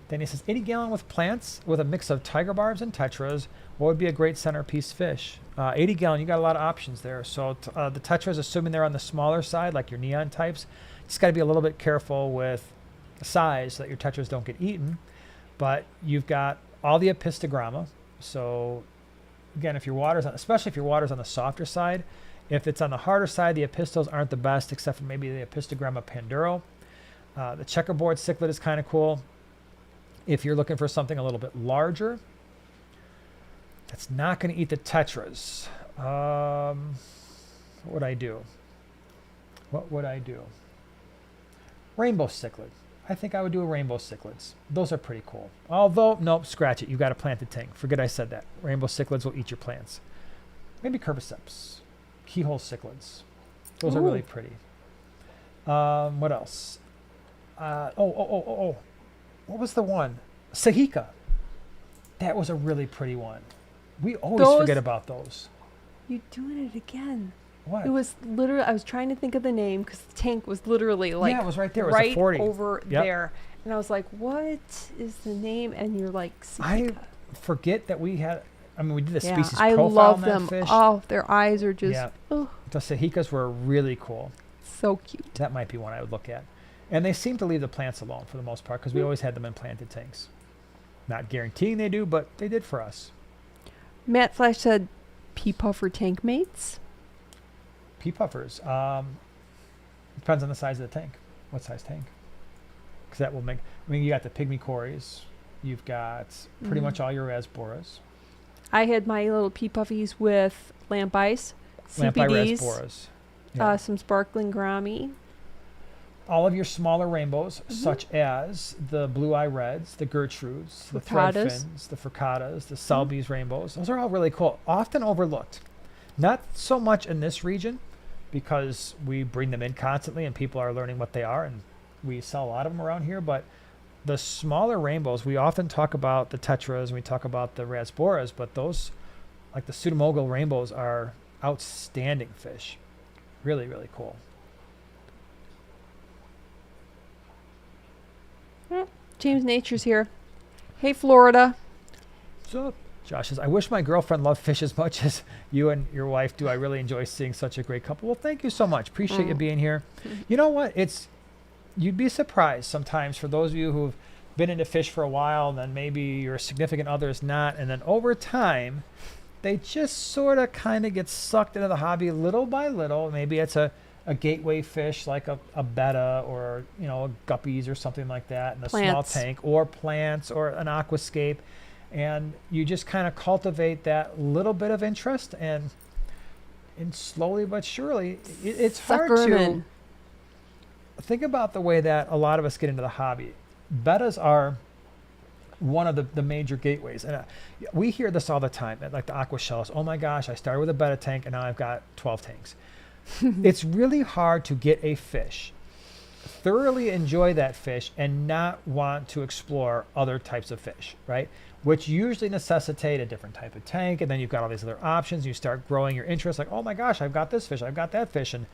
Then he says 80 gallon with plants with a mix of tiger barbs and tetras. What would be a great centerpiece fish? 80 gallon, you got a lot of options there. So the tetras, assuming they're on the smaller side, like your neon types, just got to be a little bit careful with the size so that your tetras don't get eaten. But you've got all the epistogramma. So again, especially if your water's on the softer side, if it's on the harder side, the epistles aren't the best, except for maybe the epistogramma panduro. The checkerboard cichlid is kind of cool. If you're looking for something a little bit larger, that's not going to eat the tetras. What would I do? Rainbow cichlid. I think I would do a rainbow cichlids. Those are pretty cool. Although, nope, scratch it. You got to plant the tank. Forget I said that. Rainbow cichlids will eat your plants. Maybe curviceps. Keyhole cichlids. Those are really Ooh. pretty. What else? What was the one? Sahika. That was a really pretty one. We always forget about those. You doing it again? What? It was literally. I was trying to think of the name because the tank was literally like yeah, it was right there. It was right a 40. over Yep. there, and I was like, "What is the name?" And you're like, I Sika. forget that we had. I mean, we did a Yeah, species I profile love on that them. fish. Oh, their eyes are just Yeah. oh, The Sahikas were really cool. so cute. That might be one I would look at. And they seem to leave the plants alone for the most part because we always had them in planted tanks. Not guaranteeing they do, but they did for us. Matt Flash said, "Pea puffer tank mates." Pea puffers. Depends on the size of the tank. What size tank? Because that will make. I mean, you got the pygmy cories. You've got pretty Mhm. much all your rasboras. I had my little pea puffies with lamp ice CPDs, Lamprey Yeah. some sparkling Grami. All of your smaller rainbows, such as the blue eye reds, the Gertrudes, the thread Frickatas. fins, the frickatas, the Selby's rainbows. Those are all really cool. Often overlooked. Not so much in this region because we bring them in constantly and people are learning what they are, and we sell a lot of them around here. But the smaller rainbows, we often talk about the tetras and we talk about the rasboras, but those, like the pseudomogul rainbows, are outstanding fish. Really, really cool. James Nature's here. Hey, Florida. So Josh says, I wish my girlfriend loved fish as much as you and your wife do. I really enjoy seeing such a great couple. Well, thank you so much. Appreciate you being here. You know what? You'd be surprised sometimes for those of you who've been into fish for a while, and then maybe your significant other is not, and then over time, they just sort of kind of get sucked into the hobby little by little. Maybe it's a gateway fish like a betta or, a guppies or something like that in a small tank, or plants or an aquascape. And you just kind of cultivate that little bit of interest, and slowly but surely, it's hard to think about the way that a lot of us get into the hobby. Bettas are one of the major gateways. And we hear this all the time at like the aqua shells. Oh my gosh, I started with a betta tank and now I've got 12 tanks. It's really hard to get a fish, thoroughly enjoy that fish, and not want to explore other types of fish, right? Which usually necessitate a different type of tank, and then you've got all these other options. You start growing your interest, like, oh my gosh, I've got this fish, I've got that fish, and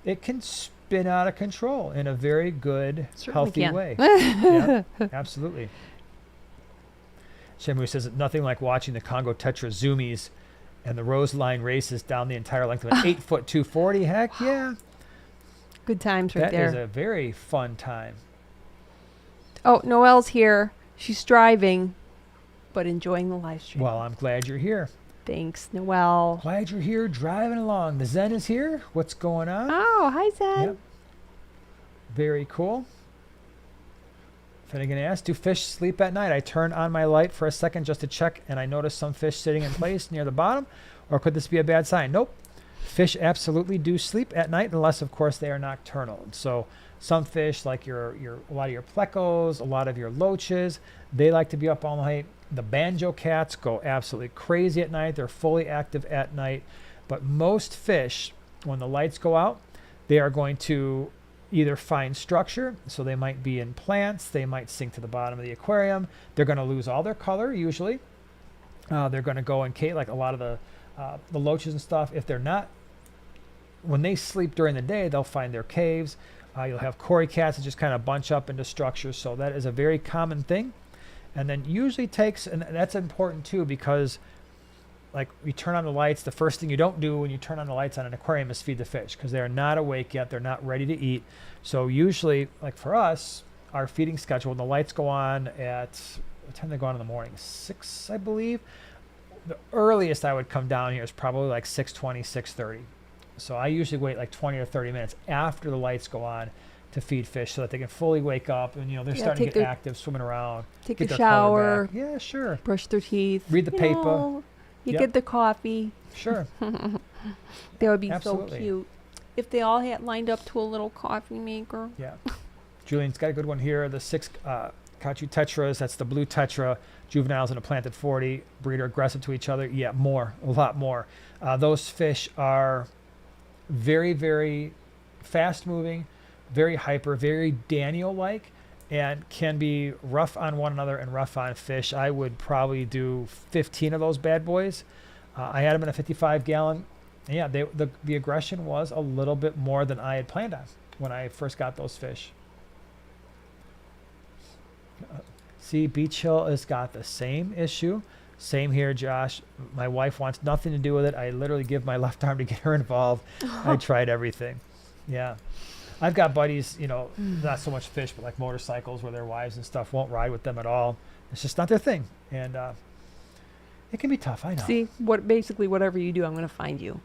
it can spin out of control in a very good, healthy way. Yeah, absolutely. Shamu says, nothing like watching the Congo Tetra zoomies and the rose line races down the entire length of an 8-foot 240. Heck yeah. Good times right there. That is a very fun time. Oh, Noelle's here. She's driving, but enjoying the live stream. Well, I'm glad you're here. Thanks, Noelle. Glad you're here driving along. The Zen is here. What's going on? Oh, hi, Zen. Yep. Very cool. Finnegan asked, do fish sleep at night? I turned on my light for a second just to check, and I noticed some fish sitting in place near the bottom. Or could this be a bad sign? Nope. Fish absolutely do sleep at night, unless, of course, they are nocturnal. So some fish, like a lot of your plecos, a lot of your loaches, they like to be up all night. The banjo cats go absolutely crazy at night. They're fully active at night. But most fish, when the lights go out, they are going to either find structure, so they might be in plants, they might sink to the bottom of the aquarium, they're going to lose all their color usually. They're going to go in cave, like a lot of the loaches and stuff. If they're not, when they sleep during the day, they'll find their caves. You'll have cory cats that just kind of bunch up into structures, so that is a very common thing. And then usually takes, and that's important too, because like you turn on the lights, the first thing you don't do when you turn on the lights on an aquarium is feed the fish, because they're not awake yet, they're not ready to eat. So usually, like for us, our feeding schedule, when the lights go on at, what time do they go on in the morning? 6, I believe. The earliest I would come down here is probably like 6:20, 6:30. So I usually wait like 20 or 30 minutes after the lights go on to feed fish, so that they can fully wake up and they're starting to get active, swimming around, take get a their color shower. back. Yeah, sure. Brush their teeth. Read the paper. You get the coffee. Sure. That would be Absolutely. so cute if they all had lined up to a little coffee maker. Yeah. Julian's got a good one here. The 6 Congo Tetras, that's the blue Tetra, juveniles in a planted 40, breeder aggressive to each other. Yeah, a lot more. Those fish are very, very fast moving, very hyper, very Danio-like, and can be rough on one another and rough on fish. I would probably do 15 of those bad boys. I had them in a 55-gallon. Yeah, the aggression was a little bit more than I had planned on when I first got those fish. See, Beach Hill has got the same issue. Same here, Josh. My wife wants nothing to do with it. I literally give my left arm to get her involved. I tried everything. Yeah. I've got buddies, not so much fish, but like motorcycles where their wives and stuff won't ride with them at all. It's just not their thing. And it can be tough, I know. See, basically whatever you do, I'm going to find you.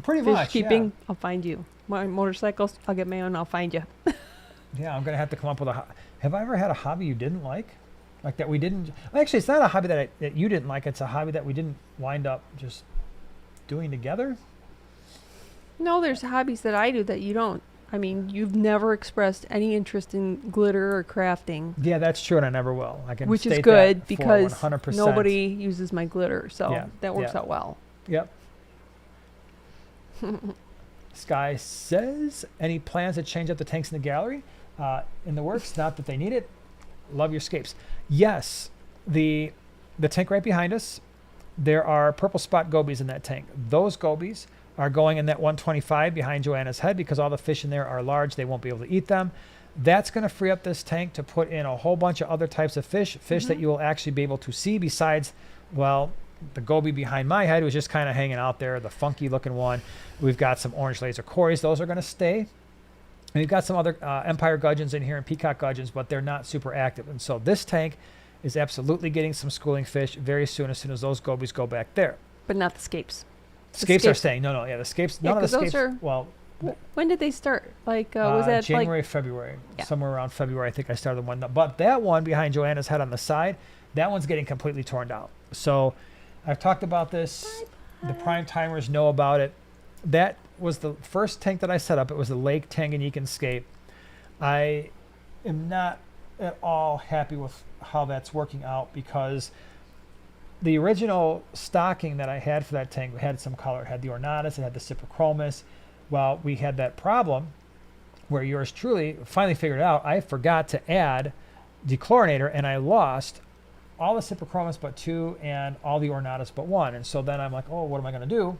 Pretty Fish much, keeping, yeah. I'll find you. My motorcycles, I'll get my own, I'll find you. Yeah, I'm going to have to come up with have I ever had a hobby you didn't like? Like that we didn't, actually it's not a hobby that you didn't like, it's a hobby that we didn't wind up just doing together. No, there's hobbies that I do that you don't. I mean, you've never expressed any interest in glitter or crafting, Yeah, that's true, and I never will. I can which is state good that because 100%. nobody uses my glitter, so Yeah, that works yeah. out well. Yep. Sky says, any plans to change up the tanks in the gallery? In the works, not that they need it. Love your scapes. Yes, the tank right behind us, there are purple spot gobies in that tank. Those gobies are going in that 125 behind Joanna's head because all the fish in there are large. They won't be able to eat them. That's going to free up this tank to put in a whole bunch of other types of fish that you will actually be able to see besides, well, the goby behind my head was just kind of hanging out there, the funky looking one. We've got some orange laser cories. Those are going to stay. And we've got some other empire gudgeons in here and peacock gudgeons, but they're not super active. And so this tank is absolutely getting some schooling fish very soon as those gobies go back there. But not the scapes. Scapes are staying. No, yeah, the scapes. Yeah, none of the 'cause those scapes. are- Well, When did they start? Like, was that January, like? February, Yeah. somewhere around February. I think I started the one. But that one behind Joanna's head on the side, that one's getting completely torn down. So I've talked about this. The prime timers know about it. That was the first tank that I set up. It was the Lake Tanganyika scape. I am not at all happy with how that's working out because the original stocking that I had for that tank had some color. It had the ornatus, it had the cyprichromis. Well, we had that problem where yours truly finally figured out I forgot to add dechlorinator and I lost all the cyprichromis but 2 and all the ornatus but 1. And so then I'm like, oh, what am I going to do?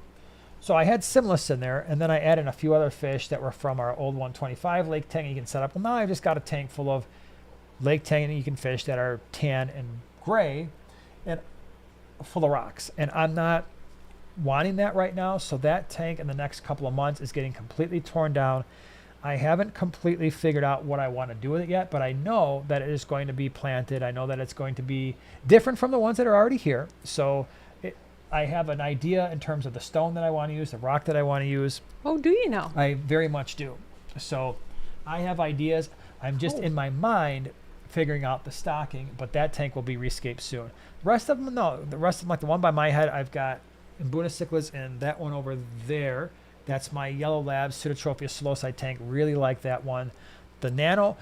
So I had Simlis in there, and then I added a few other fish that were from our old 125 Lake Tanganyika setup. Well, now I've just got a tank full of Lake Tanganyika fish that are tan and gray and full of rocks. And I'm not wanting that right now. So that tank in the next couple of months is getting completely torn down. I haven't completely figured out what I want to do with it yet, but I know that it is going to be planted. I know that it's going to be different from the ones that are already here. So I have an idea in terms of the stone that I want to use, the rock that I want to use. Oh, do you know? I very much do. So I have ideas. I'm just in my mind figuring out the stocking, but that tank will be rescaped soon. The rest of them, no. The rest of them, like the one by my head, I've got Mbuna cichlids and that one over there. That's my Yellow Lab Pseudotrophia psilocyte tank. Really like that one. The nano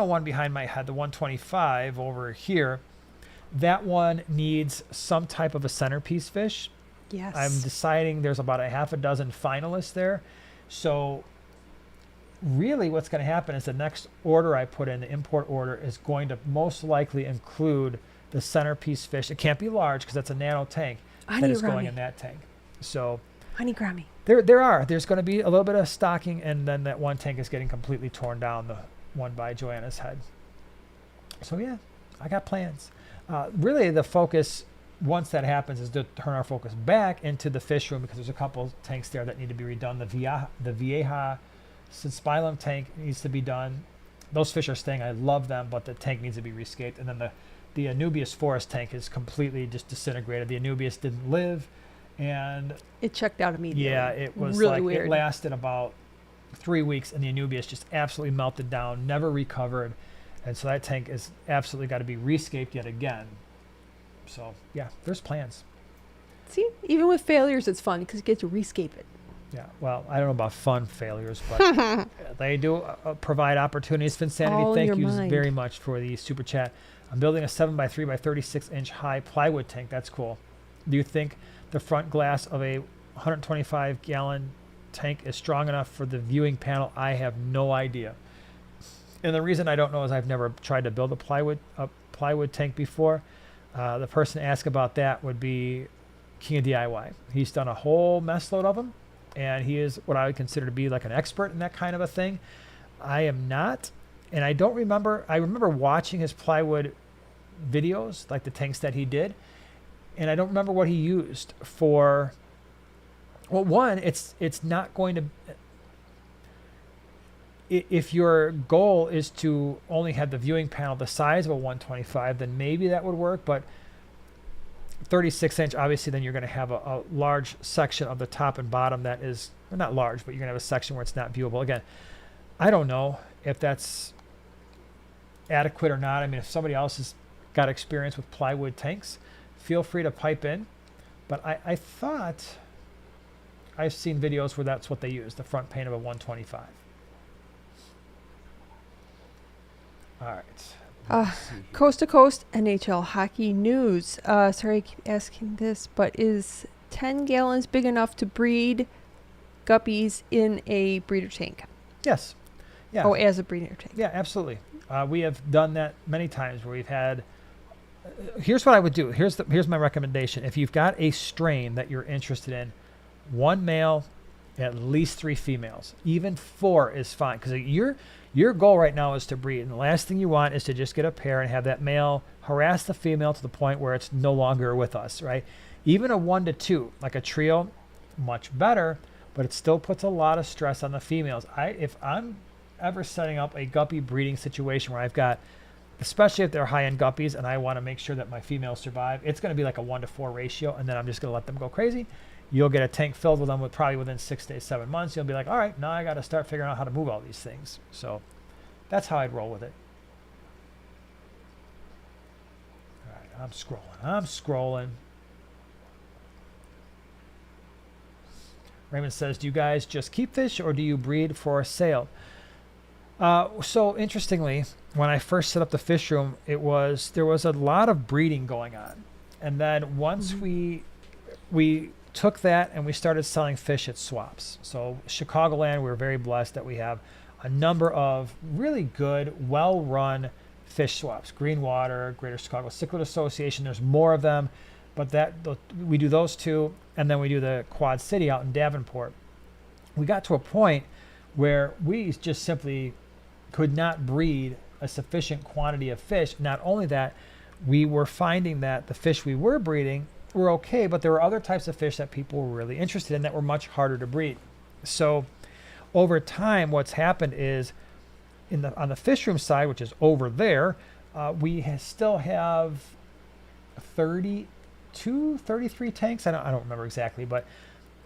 one behind my head, the 125 over here, that one needs some type of a centerpiece fish. Yes. I'm deciding there's about a half a dozen finalists there. So really what's going to happen is the next order I put in, the import order, is going to most likely include the centerpiece fish. It can't be large because that's a nano tank that is going in that tank. So Honeygrammy. there's going to be a little bit of stocking, and then that one tank is getting completely torn down, the one by Joanna's head. So yeah, I got plans. Really, the focus, once that happens, is to turn our focus back into the fish room because there's a couple tanks there that need to be redone. The Vieja Synspilum tank needs to be done. Those fish are staying. I love them, but the tank needs to be rescaped. And then the Anubias forest tank is completely just disintegrated. The Anubias didn't live, and It checked out immediately. yeah, it was really like weird. it lasted about 3 weeks, and the Anubias just absolutely melted down, never recovered. And so that tank is absolutely got to be rescaped yet again. So yeah, there's plans. See, even with failures, it's fun because you get to rescape it. Yeah, well, I don't know about fun failures, but they do provide opportunities. Finsanity, all in thank your you mind. very much for the super chat. I'm building a 7x3 by 36 inch high plywood tank. That's cool. Do you think the front glass of a 125 gallon tank is strong enough for the viewing panel? I have no idea. And the reason I don't know is I've never tried to build a plywood tank before. The person to ask about that would be King of DIY. He's done a whole mess load of them, and he is what I would consider to be like an expert in that kind of a thing. I am not, and I don't remember. I remember watching his plywood videos, like the tanks that he did, and I don't remember what he used for. Well, one, it's not going to. If your goal is to only have the viewing panel the size of a 125, then maybe that would work. But 36 inch, obviously, then you're going to have a large section of the top and bottom that is, well, not large, but you're going to have a section where it's not viewable. Again, I don't know if that's adequate or not. I mean, if somebody else has got experience with plywood tanks, feel free to pipe in. But I thought I've seen videos where that's what they use, the front pane of a 125. All right. Let's see here. Coast to Coast NHL hockey news. Sorry, I keep asking this, but is 10 gallons big enough to breed guppies in a breeder tank? Yes. Yeah. Oh, as a breeder tank. Yeah, absolutely. We have done that many times where we've had. Here's what I would do. Here's my recommendation. If you've got a strain that you're interested in, 1 male, at least 3 females. Even 4 is fine, because your goal right now is to breed, and the last thing you want is to just get a pair and have that male harass the female to the point where it's no longer with us, right? Even a 1 to 2, like a trio, much better, but it still puts a lot of stress on the females. If I'm ever setting up a guppy breeding situation where I've got, especially if they're high-end guppies and I want to make sure that my females survive, it's going to be like a 1 to 4 ratio, and then I'm just going to let them go crazy. You'll get a tank filled with them probably within 6 to 7 months. You'll be like, all right, now I got to start figuring out how to move all these things. So that's how I'd roll with it. All right, I'm scrolling. Raymond says, do you guys just keep fish or do you breed for sale? So interestingly, when I first set up the fish room, there was a lot of breeding going on. And then once we took that and we started selling fish at swaps. So Chicagoland, we're very blessed that we have a number of really good, well-run fish swaps. Greenwater, Greater Chicago Cichlid Association, there's more of them, but we do those 2, and then we do the Quad City out in Davenport. We got to a point where we just simply could not breed a sufficient quantity of fish. Not only that, we were finding that the fish we were breeding were okay, but there were other types of fish that people were really interested in that were much harder to breed. So over time, what's happened is on the fish room side, which is over there, we still have 32, 33 tanks. I don't remember exactly, but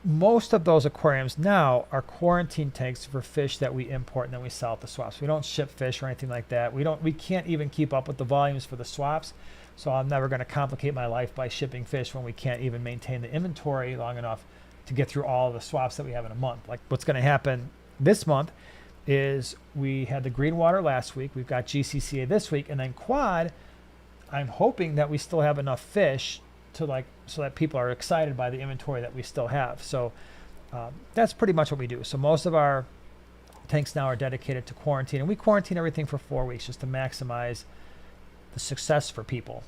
most of those aquariums now are quarantine tanks for fish that we import and then we sell at the swaps. We don't ship fish or anything like that. We can't even keep up with the volumes for the swaps. So I'm never going to complicate my life by shipping fish when we can't even maintain the inventory long enough to get through all of the swaps that we have in a month. Like what's going to happen this month is we had the Greenwater last week. We've got GCCA this week, and then Quad, I'm hoping that we still have enough fish so that people are excited by the inventory that we still have. So that's pretty much what we do. So most of our tanks now are dedicated to quarantine, and we quarantine everything for 4 weeks just to maximize the success for people.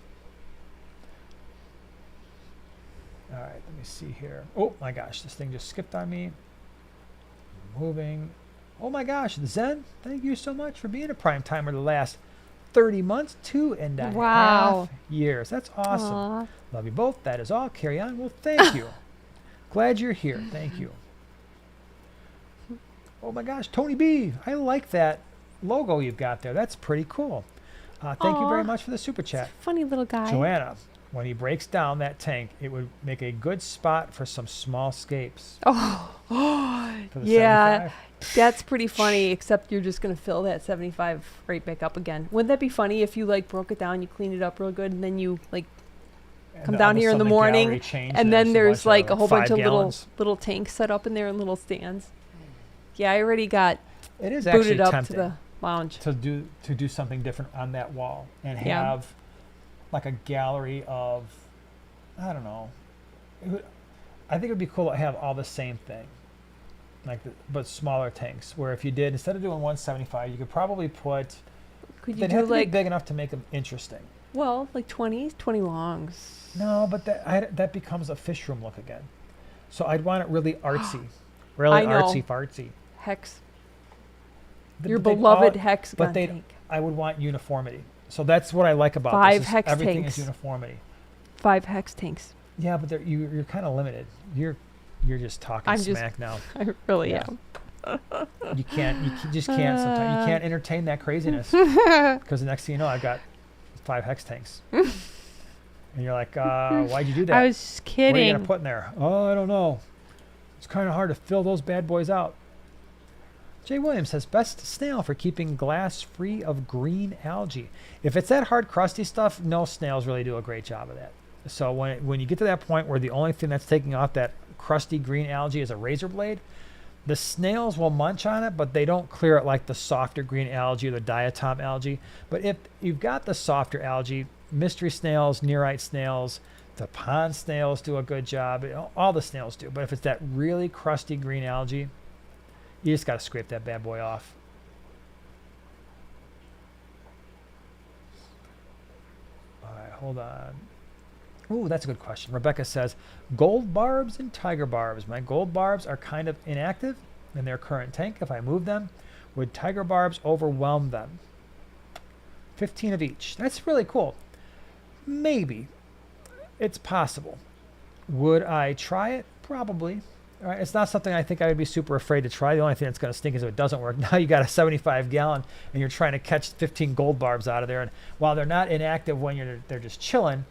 All right, let me see here. Oh my gosh, this thing just skipped on me. Moving. Oh my gosh, Zen, thank you so much for being a prime timer the last 30 months, 2.5 Wow. years. That's awesome. Aw. Love you both. That is all. Carry on. Well, thank you. Glad you're here. Thank you. Oh my gosh, Tony B, I like that logo you've got there. That's pretty cool. Thank you very Aw. much for the super chat. Funny little guy. Joanna, when he breaks down that tank, it would make a good spot for some small scapes. Oh, For the yeah. 75. That's pretty funny, except you're just going to fill that 75 right back up again. Wouldn't that be funny if you broke it down, you cleaned it up real good, and then you And come all down of a here in the sudden gallery morning, changed and then there's bunch a whole bunch 5 of gallons. little tanks set up in there and little stands. Yeah, I already got It is actually booted up tempting to the lounge. to do something different on that wall and Yeah. have like a gallery of, I don't know. I think it would be cool to have all the same thing, but smaller tanks. Where if you did, instead of doing 175, you could probably put. Could you They'd do have to be big enough to make them interesting. 20 longs? No, but that becomes a fish room look again. So I'd want it really artsy, really I know. artsy fartsy. Hex. But Your they'd beloved all- hexagon but they'd- tank. I would want uniformity. So that's what I like about 5 this. hex Everything tanks. is uniformity. 5 hex tanks. Yeah, but you're kind of limited. You're just talking I'm just- smack now. I really Yeah. am. You just can't sometimes. You can't entertain that craziness because the next thing you know, I've got 5 hex tanks, and you're like, why'd you do that? I was just What are you kidding. gonna put in there? Oh, I don't know. It's kind of hard to fill those bad boys out. Jay Williams says best snail for keeping glass free of green algae. If it's that hard crusty stuff, no snails really do a great job of that. So when you get to that point where the only thing that's taking off that crusty green algae as a razor blade. The snails will munch on it, but they don't clear it like the softer green algae or the diatom algae. But if you've got the softer algae, mystery snails, nearite snails, the pond snails do a good job. All the snails do. But if it's that really crusty green algae, you just got to scrape that bad boy off. All right, hold on. Ooh, that's a good question. Rebecca says, gold barbs and tiger barbs. My gold barbs are kind of inactive in their current tank. If I move them, would tiger barbs overwhelm them? 15 of each. That's really cool. Maybe. It's possible. Would I try it? Probably. All right, it's not something I think I would be super afraid to try. The only thing that's going to stink is if it doesn't work. Now you got a 75 gallon and you're trying to catch 15 gold barbs out of there. And while they're not inactive when they're just chilling,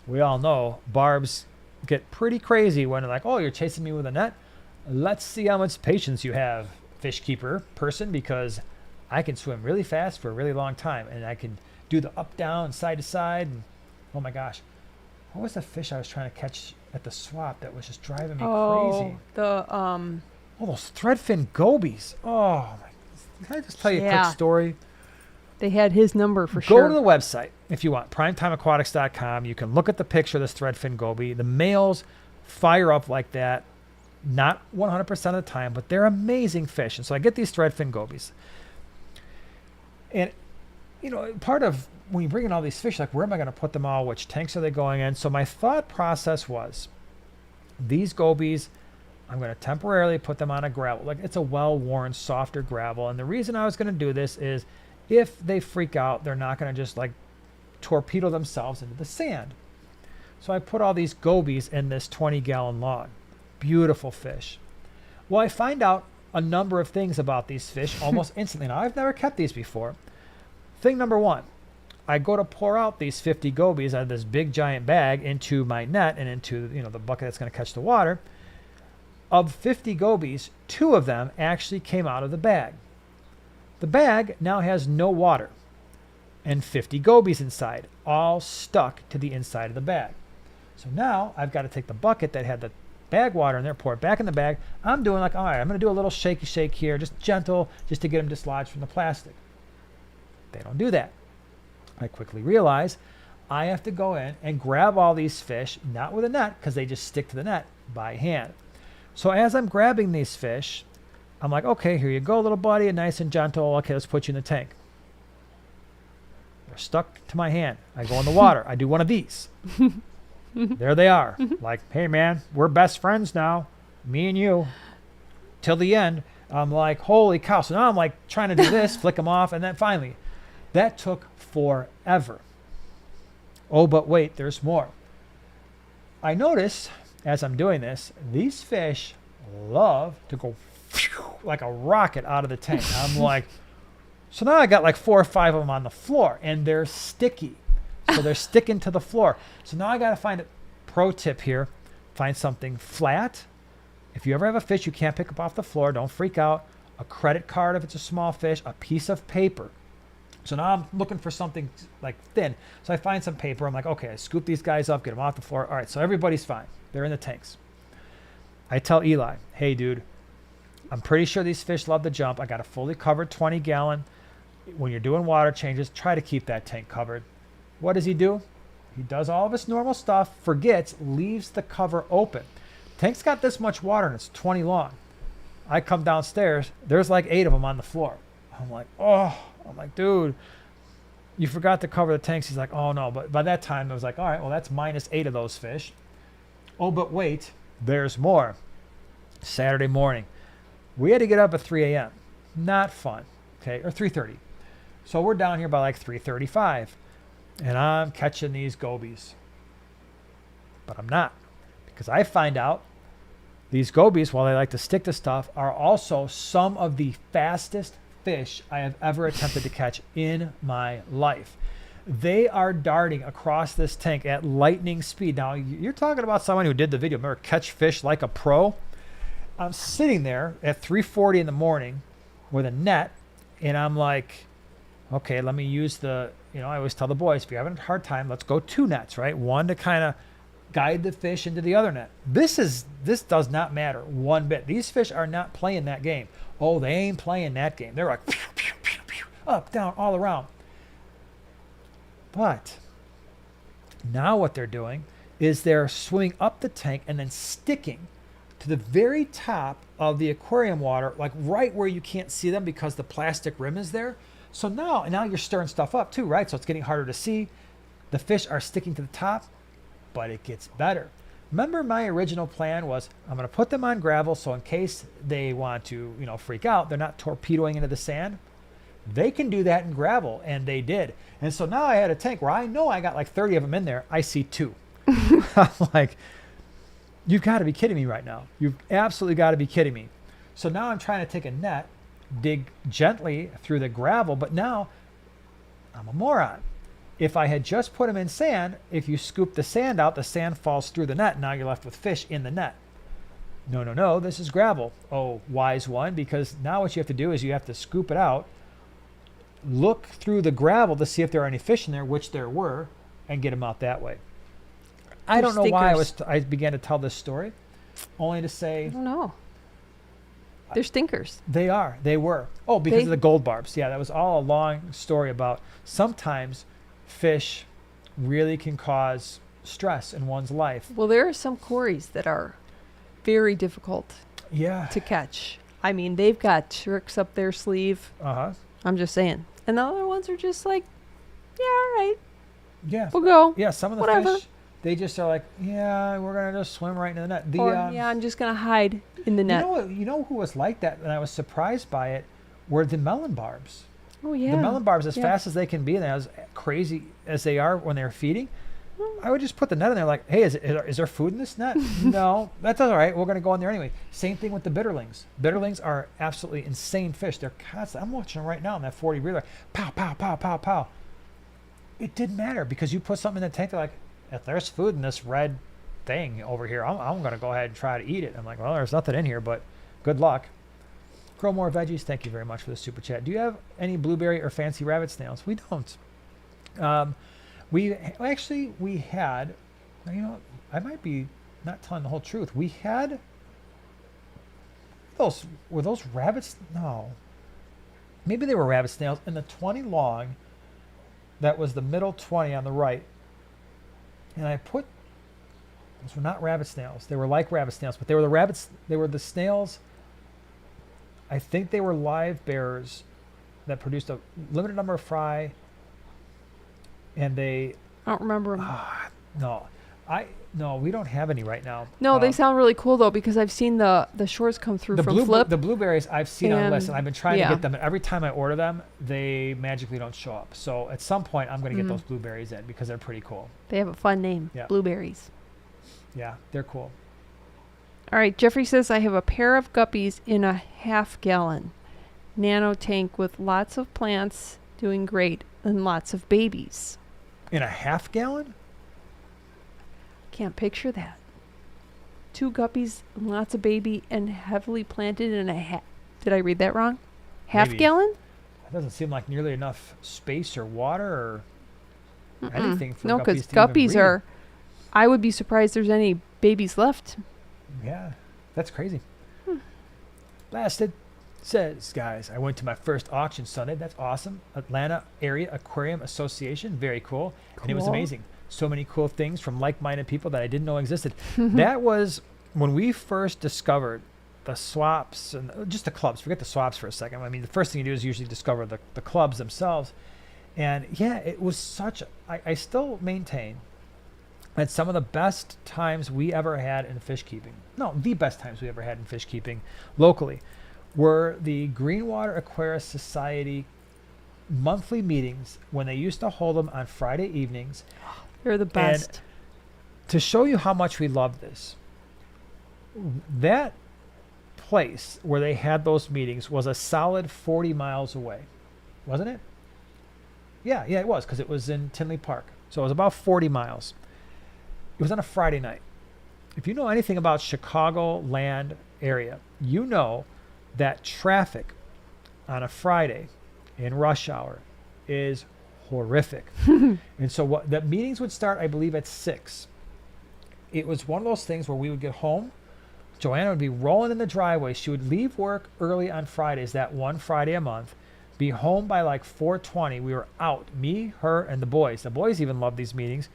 we all know barbs get pretty crazy when they're like, oh, you're chasing me with a net? Let's see how much patience you have, fish keeper person, because I can swim really fast for a really long time. And I can do the up, down, side to side. And, oh my gosh. What was the fish I was trying to catch at the swap that was just driving me crazy? Oh, those threadfin gobies. Oh, my. Can I just tell you a quick story? They had his number for sure. Go to the website if you want, primetimeaquatics.com. You can look at the picture of this threadfin goby. The males fire up like that, not 100% of the time, but they're amazing fish. And so I get these threadfin gobies. And, part of when you bring in all these fish, like, where am I going to put them all? Which tanks are they going in? So my thought process was, these gobies, I'm going to temporarily put them on a gravel. Like, it's a well-worn, softer gravel. And the reason I was going to do this is, if they freak out, they're not going to just like torpedo themselves into the sand. So I put all these gobies in this 20-gallon log. Beautiful fish. Well, I find out a number of things about these fish almost instantly. Now, I've never kept these before. Thing number one, I go to pour out these 50 gobies out of this big giant bag into my net and into the bucket that's going to catch the water. Of 50 gobies, 2 of them actually came out of the bag. The bag now has no water and 50 gobies inside, all stuck to the inside of the bag. So now I've got to take the bucket that had the bag water in there, pour it back in the bag. I'm doing like, all right, I'm going to do a little shaky shake here, just gentle, just to get them dislodged from the plastic. They don't do that. I quickly realize I have to go in and grab all these fish, not with a net, because they just stick to the net, by hand. So as I'm grabbing these fish, I'm like, okay, here you go, little buddy, and nice and gentle. Okay, let's put you in the tank. They're stuck to my hand. I go in the water. I do one of these. There they are. Like, hey, man, we're best friends now, me and you, till the end. I'm like, holy cow. So now I'm like trying to do this, flick them off, and then finally, that took forever. Oh, but wait, there's more. I notice, as I'm doing this, these fish love to go like a rocket out of the tank. I'm like, so now I got like 4 or 5 of them on the floor, and they're sticky. So they're sticking to the floor. So now I got to find a pro tip here. Find something flat. If you ever have a fish you can't pick up off the floor, don't freak out. A credit card if it's a small fish, a piece of paper. So now I'm looking for something like thin. So I find some paper. I'm like, okay, I scoop these guys up, get them off the floor. All right, so everybody's fine. They're in the tanks. I tell Eli, hey, dude, I'm pretty sure these fish love to jump. I got a fully covered 20-gallon. When you're doing water changes, try to keep that tank covered. What does he do? He does all of his normal stuff, forgets, leaves the cover open. Tank's got this much water and it's 20 long. I come downstairs. There's like 8 of them on the floor. I'm like, dude, you forgot to cover the tanks. He's like, oh, no. But by that time, it was like, all right, well, that's minus 8 of those fish. Oh, but wait, there's more. Saturday morning. We had to get up at 3 a.m. Not fun, okay, or 3:30. So we're down here by like 3:35, and I'm catching these gobies. But I'm not, because I find out these gobies, while they like to stick to stuff, are also some of the fastest fish I have ever attempted to catch in my life. They are darting across this tank at lightning speed. Now, you're talking about someone who did the video, remember, Catch Fish Like a Pro? I'm sitting there at 3:40 in the morning with a net, and I'm like, okay, let me use I always tell the boys, if you're having a hard time, let's go 2 nets, right? One to kind of guide the fish into the other net. This does not matter one bit. These fish are not playing that game. Oh, they ain't playing that game. They're like, pew, pew, pew, pew, up, down, all around. But now what they're doing is they're swimming up the tank and then sticking to the very top of the aquarium water, like right where you can't see them because the plastic rim is there. So now you're stirring stuff up too, right? So it's getting harder to see. The fish are sticking to the top, but it gets better. Remember, my original plan was I'm going to put them on gravel so in case they want to, freak out, they're not torpedoing into the sand. They can do that in gravel, and they did. And so now I had a tank where I know I got like 30 of them in there. I see 2. I'm like, you've got to be kidding me right now. You've absolutely got to be kidding me. So now I'm trying to take a net, dig gently through the gravel, but now I'm a moron. If I had just put them in sand, if you scoop the sand out, the sand falls through the net. Now you're left with fish in the net. No, this is gravel. Oh, wise one, because now what you have to do is you have to scoop it out, look through the gravel to see if there are any fish in there, which there were, and get them out that way. I don't know why I began to tell this story, only to say... I don't know. They're stinkers. They are. They were. Oh, because of the gold barbs. Yeah, that was all a long story about sometimes fish really can cause stress in one's life. Well, there are some quarries that are very difficult to catch. I mean, they've got tricks up their sleeve. Uh-huh. I'm just saying. And the other ones are just like, yeah, all right. Yeah. We'll go. Yeah, some of the fish, they just are like, yeah, we're going to just swim right into the net. I'm just going to hide in the net. You know who was like that, and I was surprised by it, were the melon barbs. Oh, yeah. The melon barbs, as fast as they can be, and as crazy as they are when they're feeding, I would just put the net in there like, hey, is there food in this net? No, that's all right. We're going to go in there anyway. Same thing with the bitterlings. Bitterlings are absolutely insane fish. They're constant. I'm watching them right now in that 40 reeler. Pow, pow, pow, pow, pow. It didn't matter because you put something in the tank, they're like, if there's food in this red thing over here, I'm going to go ahead and try to eat it. I'm like, well, there's nothing in here, but good luck. Grow more veggies. Thank you very much for the super chat. Do you have any blueberry or fancy rabbit snails? We don't. We had, I might be not telling the whole truth. We had were those rabbits? No. Maybe they were rabbit snails. In the 20 long, that was the middle 20 on the right. And those were not rabbit snails. They were like rabbit snails, but they were the rabbits. They were the snails. I think they were live bearers that produced a limited number of fry. And I don't remember them. No, we don't have any right now. No, they sound really cool though because I've seen the shorts come through from Flip. The blueberries I've seen on the list, and I've been trying to get them. And every time I order them, they magically don't show up. So at some point, I'm going to get those blueberries in because they're pretty cool. They have a fun name, blueberries. Yeah, they're cool. All right, Jeffrey says, I have a pair of guppies in a half-gallon nano tank with lots of plants doing great and lots of babies. In a half-gallon? Can't picture that. 2 guppies, lots of baby, and heavily planted in a Did I read that wrong? Half-gallon? That doesn't seem like nearly enough space or water or anything for no, guppies to because guppies even are... I would be surprised there's any babies left. Yeah, that's crazy. Blasted says, guys, I went to my first auction Sunday. That's awesome. Atlanta Area Aquarium Association. Very cool. And it was amazing. So many cool things from like-minded people that I didn't know existed. That was when we first discovered the swaps and just the clubs. Forget the swaps for a second. I mean, the first thing you do is usually discover the clubs themselves. And yeah, it was I still maintain that some of the best times we ever had in fish keeping, the best times we ever had in fish keeping locally, were the Greenwater Aquarius Society monthly meetings when they used to hold them on Friday evenings. They're the best. And to show you how much we love this, that place where they had those meetings was a solid 40 miles away, wasn't it? Yeah, it was, because it was in Tinley Park. So it was about 40 miles. It was on a Friday night. If you know anything about Chicago land area, you know that traffic on a Friday in rush hour is horrific. And so the meetings would start, I believe, at 6. it was one of those things where we would get home. Joanna would be rolling in the driveway. She would leave work early on Fridays, that one Friday a month, be home by like 4:20. We were out, me, her, and the boys. The boys even loved these meetings.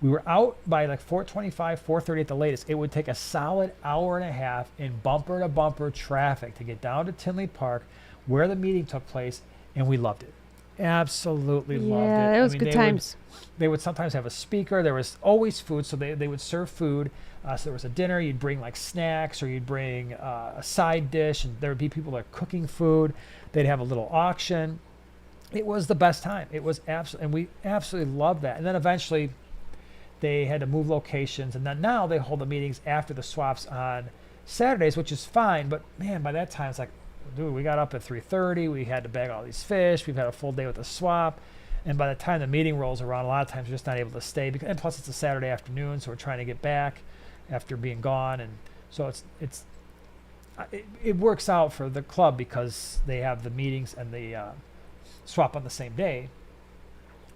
We were out by like 4:25, 4:30 at the latest. It would take a solid hour and a half in bumper to bumper traffic to get down to Tinley Park where the meeting took place, and we loved it. Absolutely loved it. Yeah, it was good times. They would sometimes have a speaker. There was always food, so they would serve food. So there was a dinner. You'd bring like snacks, or you'd bring a side dish, and there would be people like cooking food. They'd have a little auction. It was the best time. It was absolutely, and we absolutely loved that. And then eventually, they had to move locations, and then now they hold the meetings after the swaps on Saturdays, which is fine. But man, by that time it's like, dude, we got up at 3:30. We had to bag all these fish. We've had a full day with the swap. And by the time the meeting rolls around, a lot of times we're just not able to stay. And plus, it's a Saturday afternoon, so we're trying to get back after being gone. And so it works out for the club because they have the meetings and the swap on the same day.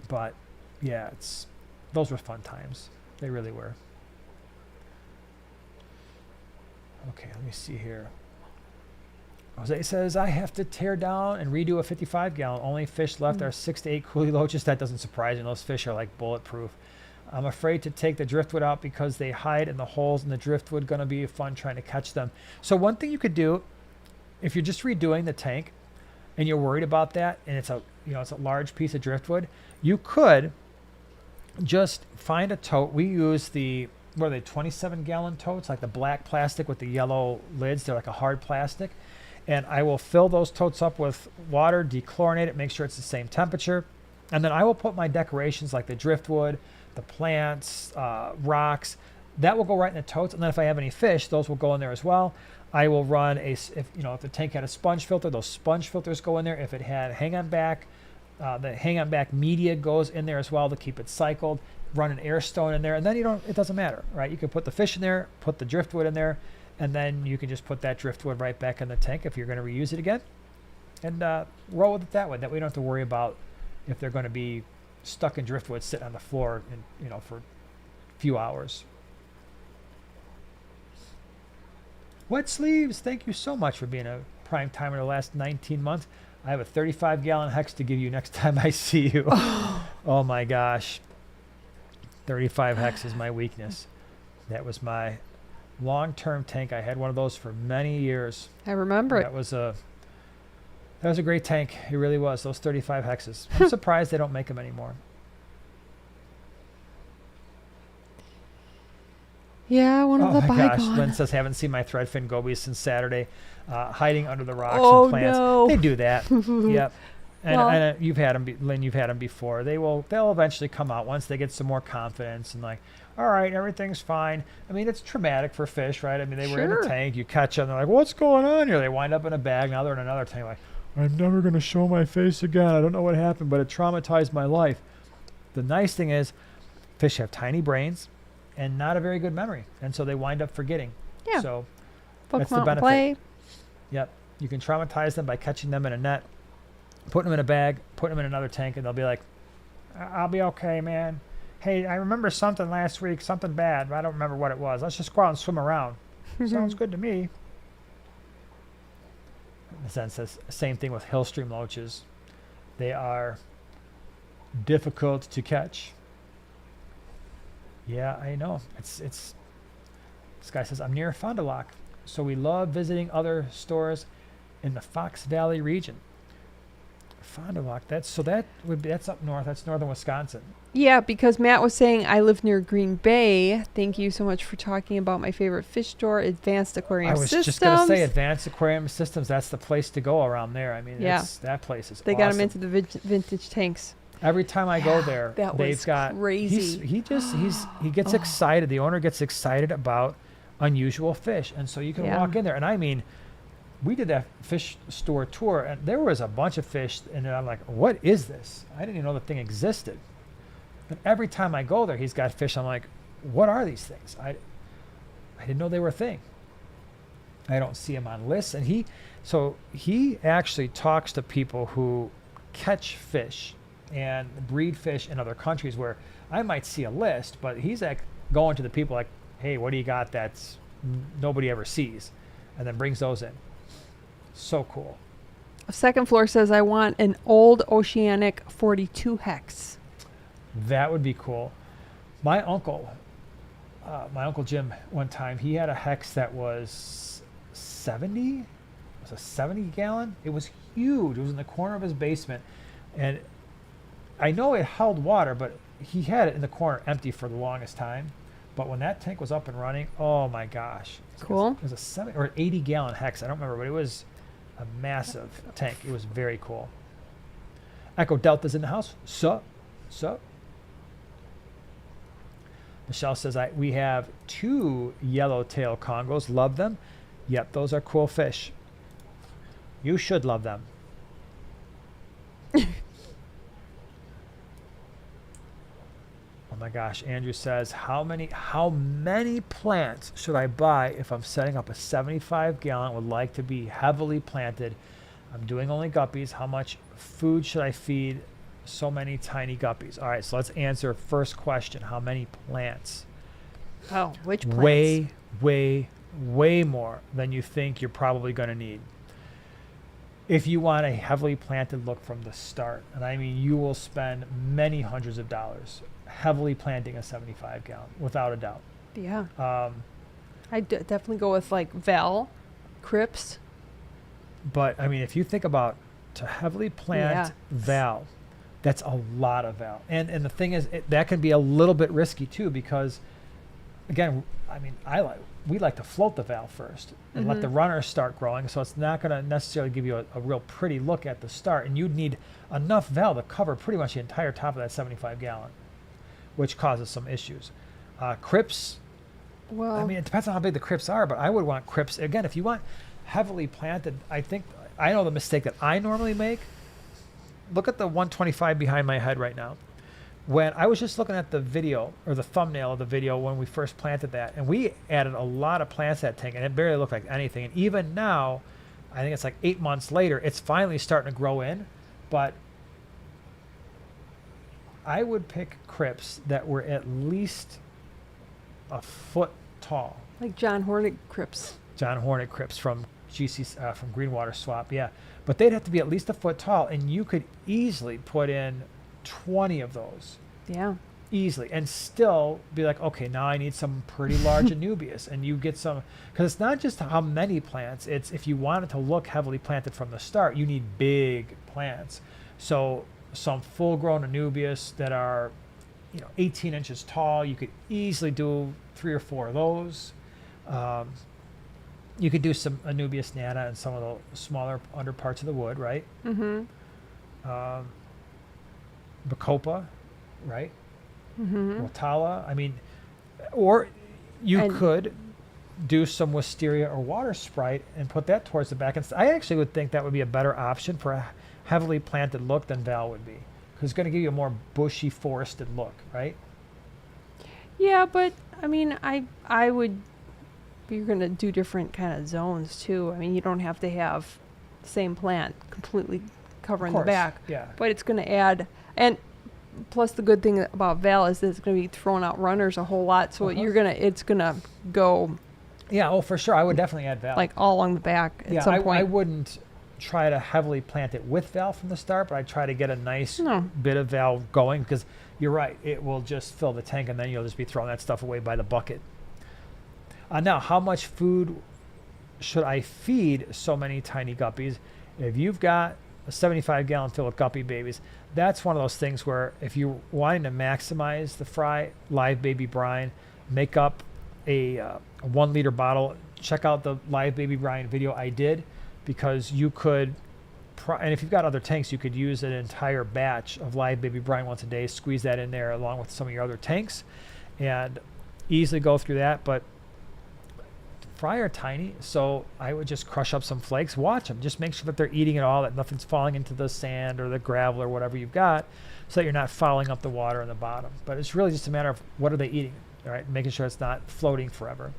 But yeah, those were fun times. They really were. Okay, let me see here. Jose says, I have to tear down and redo a 55 gallon. Only fish left are 6 to 8 coolie loaches. That doesn't surprise me. Those fish are like bulletproof. I'm afraid to take the driftwood out because they hide in the holes in the driftwood. Going to be fun trying to catch them. So one thing you could do, if you're just redoing the tank and you're worried about that, and it's a large piece of driftwood, you could just find a tote. We use what are they, 27 gallon totes, like the black plastic with the yellow lids. They're like a hard plastic. And I will fill those totes up with water, dechlorinate it, make sure it's the same temperature. And then I will put my decorations like the driftwood, the plants, rocks, that will go right in the totes. And then if I have any fish, those will go in there as well. I will run if the tank had a sponge filter, those sponge filters go in there. If it had hang-on back, the hang-on back media goes in there as well to keep it cycled. Run an air stone in there, and then it doesn't matter, right? You can put the fish in there, put the driftwood in there, and then you can just put that driftwood right back in the tank if you're going to reuse it again, and roll with it that way. That we don't have to worry about if they're going to be stuck in driftwood sitting on the floor for a few hours. Wet Sleeves, thank you so much for being a prime timer the last 19 months. I have a 35 gallon hex to give you next time I see you. Oh my gosh. 35 hex is my weakness. That was my long-term tank. I had one of those for many years. I remember That was a great tank. It really was. Those 35 hexes. I'm surprised they don't make them anymore. Yeah, one of the bygone. Oh my gosh. Lynn says, haven't seen my threadfin gobies since Saturday, hiding under the rocks Oh, and plants. no. They do that. Yep. And you've had them, Lynn. You've had them before. They'll eventually come out once they get some more confidence and like, all right, everything's fine. I mean, it's traumatic for fish, right? I mean, they were in a tank. You catch them. They're like, what's going on here? They wind up in a bag. Now they're in another tank. Like, I'm never going to show my face again. I don't know what happened, but it traumatized my life. The nice thing is, fish have tiny brains and not a very good memory, and so they wind up forgetting. Yeah. So Book that's the mount benefit. play. Yep. You can traumatize them by catching them in a net, putting them in a bag, putting them in another tank, and they'll be like, I'll be okay, man. Hey, I remember something last week, something bad, but I don't remember what it was. Let's just go out and swim around. Sounds good to me. Zen says, same thing with hill stream loaches. They are difficult to catch. Yeah, I know. This guy says, I'm near Fond du Lac, so we love visiting other stores in the Fox Valley region. Fond du Lac, that's up north. That's northern Wisconsin. Yeah, because Matt was saying I live near Green Bay. Thank you so much for talking about my favorite fish store, Advanced Aquarium Systems. I was just going to say Advanced Aquarium Systems. That's the place to go around there. I mean, that place is awesome. They got them into the vintage tanks. Every time I go there, they've got crazy. He gets excited. The owner gets excited about unusual fish, and so you can walk in there. And I mean, we did that fish store tour, and there was a bunch of fish, and I'm like, what is this? I didn't even know the thing existed. And every time I go there, he's got fish. I'm like, what are these things? I didn't know they were a thing. I don't see them on lists, and he actually talks to people who catch fish and breed fish in other countries where I might see a list, but he's like going to the people like, hey, what do you got that's nobody ever sees? And then brings those in. So cool. Second floor says, I want an old Oceanic 42 hex. That would be cool. My uncle Jim, one time, he had a hex that was 70. It was a 70 gallon. It was huge. It was in the corner of his basement. And I know it held water, but he had it in the corner empty for the longest time. But when that tank was up and running, oh my gosh. Cool. It was a 70 or an 80 gallon hex. I don't remember, but it was a massive tank. It was very cool. Echo Delta's in the house. Sup? Michelle says, we have 2 yellowtail Congos. Love them. Yep, those are cool fish. You should love them. Oh my gosh, Andrew says, how many plants should I buy if I'm setting up a 75 gallon, would like to be heavily planted? I'm doing only guppies. How much food should I feed so many tiny guppies? All right, so let's answer first question. How many plants? Oh, which plants? Way more than you think you're probably going to need. If you want a heavily planted look from the start, and I mean you will spend many hundreds of dollars heavily planting a 75 gallon, without a doubt. Yeah. I'd definitely go with like Val, Crips. But I mean, if you think about to heavily plant Val, that's a lot of Val. And the thing is, that can be a little bit risky too, because again, I mean, we like to float the Val first and let the runners start growing. So it's not going to necessarily give you a real pretty look at the start. And you'd need enough Val to cover pretty much the entire top of that 75 gallon, which causes some issues. Crips, well, I mean, it depends on how big the crips are, but I would want crips. Again, if you want heavily planted, I know the mistake that I normally make. Look at the 125 behind my head right now. When I was just looking at the video, or the thumbnail of the video when we first planted that, and we added a lot of plants to that tank, and it barely looked like anything. And even now, I think it's like 8 months later, it's finally starting to grow in. But I would pick crips that were at least a foot tall. like John Hornick Crips. John Hornick crips from from Greenwater Swap, yeah. But they'd have to be at least a foot tall, and you could easily put in 20 of those. Yeah. Easily, and still be like, okay, now I need some pretty large Anubias, and you get some, because it's not just how many plants, it's if you want it to look heavily planted from the start, you need big plants. So some full-grown Anubias that are, 18 inches tall, you could easily do 3 or 4 of those. You could do some Anubias nana and some of the smaller under parts of the wood, right? Mm-hmm. Bacopa, right? Mm-hmm. Rotala. I mean, or you could do some wisteria or water sprite and put that towards the back. And I actually would think that would be a better option for a heavily planted look than Val would be, because it's going to give you a more bushy, forested look, right? Yeah, but I mean, I would. You're going to do different kind of zones too. I mean, you don't have to have the same plant completely covering the back. Yeah. But it's going to add, and plus the good thing about Val is that it's going to be throwing out runners a whole lot. So it's going to go. Yeah. Oh, for sure. I would definitely add Val. Like all along the back at some point. I wouldn't try to heavily plant it with Val from the start, but I'd try to get a nice bit of Val going, because you're right. It will just fill the tank, and then you'll just be throwing that stuff away by the bucket. Now, how much food should I feed so many tiny guppies? If you've got a 75-gallon fill of guppy babies, that's one of those things where if you're wanting to maximize the fry, live baby brine, make up a 1 liter bottle. Check out the live baby brine video I did, because you could, and if you've got other tanks, you could use an entire batch of live baby brine once a day, squeeze that in there along with some of your other tanks, and easily go through that. But fry are tiny, so I would just crush up some flakes, watch them, just make sure that they're eating it all, that nothing's falling into the sand or the gravel or whatever you've got, so that you're not fouling up the water in the bottom. But it's really just a matter of what are they eating, all right, making sure it's not floating forever.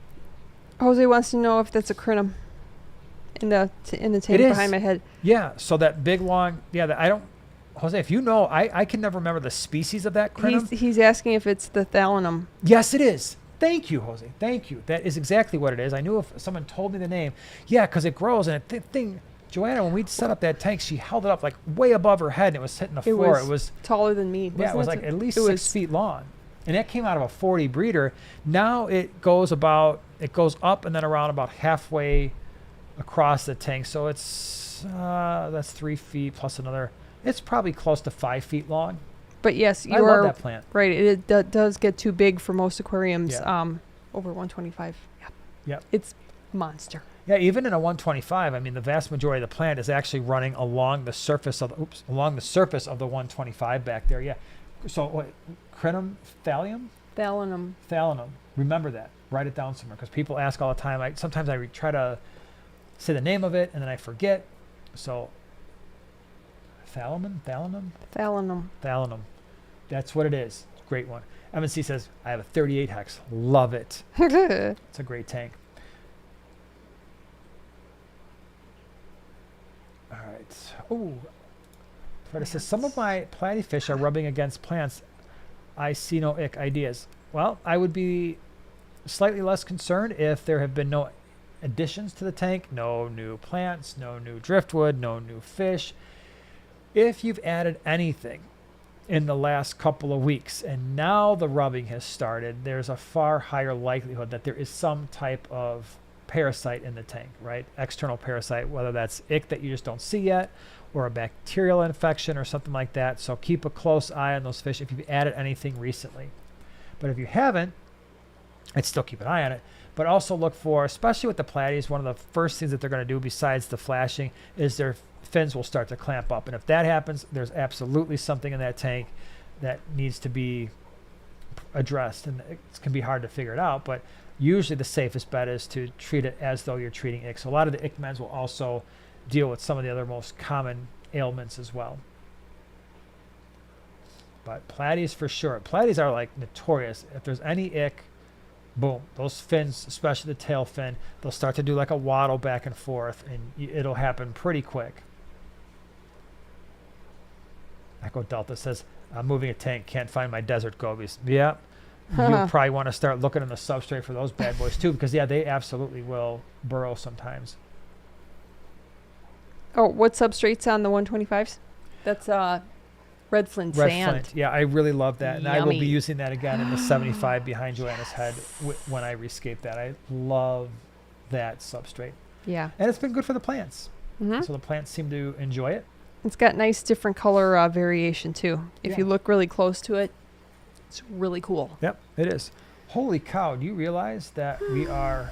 Jose wants to know if that's a crinum in the tank behind my head. Yeah, so that big long, Jose, if you know, I can never remember the species of that crinum. He's asking if it's the thalinum. Yes, it is. Thank you, Jose. Thank you. That is exactly what it is. I knew if someone told me the name. Yeah, because it grows, and thing, Joanna, when we set up that tank, she held it up like way above her head, and it was hitting the floor. It was taller than me. Yeah, it was like at least 6 feet long. And that came out of a 40 breeder. Now it goes up and then around about halfway across the tank. So that's 3 feet plus another. It's probably close to 5 feet long. But yes, I love that plant. Right. It does get too big for most aquariums. Yeah. Over 125. Yep. Yep. It's monster. Yeah, even in a 125, I mean, the vast majority of the plant is actually running along the surface of the 125 back there. Yeah. So what? Crinum thallium? Thallinum. Thallinum. Remember that. Write it down somewhere because people ask all the time. Sometimes I try to say the name of it and then I forget. So Thallinum. That's what it is. Great one. Evan C says, I have a 38 hex. Love it. It's a great tank. All right. Oh, Fred says, some of my platyfish are rubbing against plants. I see no ick ideas. Well, I would be slightly less concerned if there have been no additions to the tank, no new plants, no new driftwood, no new fish. If you've added anything in the last couple of weeks and now the rubbing has started, there's a far higher likelihood that there is some type of parasite in the tank, right? External parasite, whether that's ick that you just don't see yet or a bacterial infection or something like that. So keep a close eye on those fish if you've added anything recently. But if you haven't, I'd still keep an eye on it. But also look for, especially with the platies, one of the first things that they're going to do besides the flashing is their fins will start to clamp up. And if that happens, there's absolutely something in that tank that needs to be addressed. And it can be hard to figure it out, but usually the safest bet is to treat it as though you're treating ick. So a lot of the ick meds will also deal with some of the other most common ailments as well. But platies for sure. Platies are like notorious. If there's any ick, boom, those fins, especially the tail fin, they'll start to do like a waddle back and forth, and it'll happen pretty quick. Echo Delta says, I'm moving a tank, can't find my desert gobies. Yeah, you probably want to start looking in the substrate for those bad boys too, because yeah, they absolutely will burrow sometimes. Oh, what substrate's on the 125s? That's red flint sand. Flint. Yeah, I really love that. And Yummy. I will be using that again in the 75 behind Joanna's head when I rescape that. I love that substrate. Yeah. And it's been good for the plants. Mm-hmm. So the plants seem to enjoy it. It's got nice different color variation too. If Yeah. you look really close to it, it's really cool. Yep, it is. Holy cow, do you realize that we are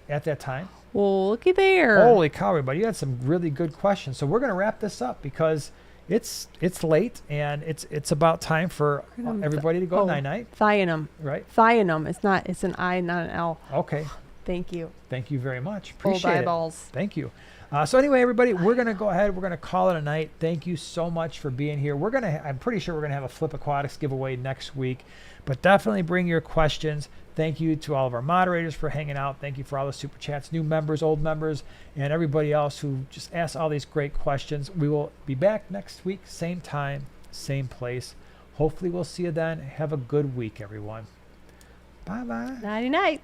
at that time? Well, looky there. Holy cow, everybody. You had some really good questions. So we're going to wrap this up because it's late and it's about time for everybody to go night-night. Thionum. Right? Thionum. It's an I, not an L. Okay. Thank you. Thank you very much. Appreciate Old it. eyeballs. Thank you. So anyway, everybody, we're going to go ahead. We're going to call it a night. Thank you so much for being here. I'm pretty sure we're going to have a Flip Aquatics giveaway next week, but definitely bring your questions. Thank you to all of our moderators for hanging out. Thank you for all the super chats, new members, old members, and everybody else who just asked all these great questions. We will be back next week, same time, same place. Hopefully we'll see you then. Have a good week, everyone. Bye-bye. Nighty-night.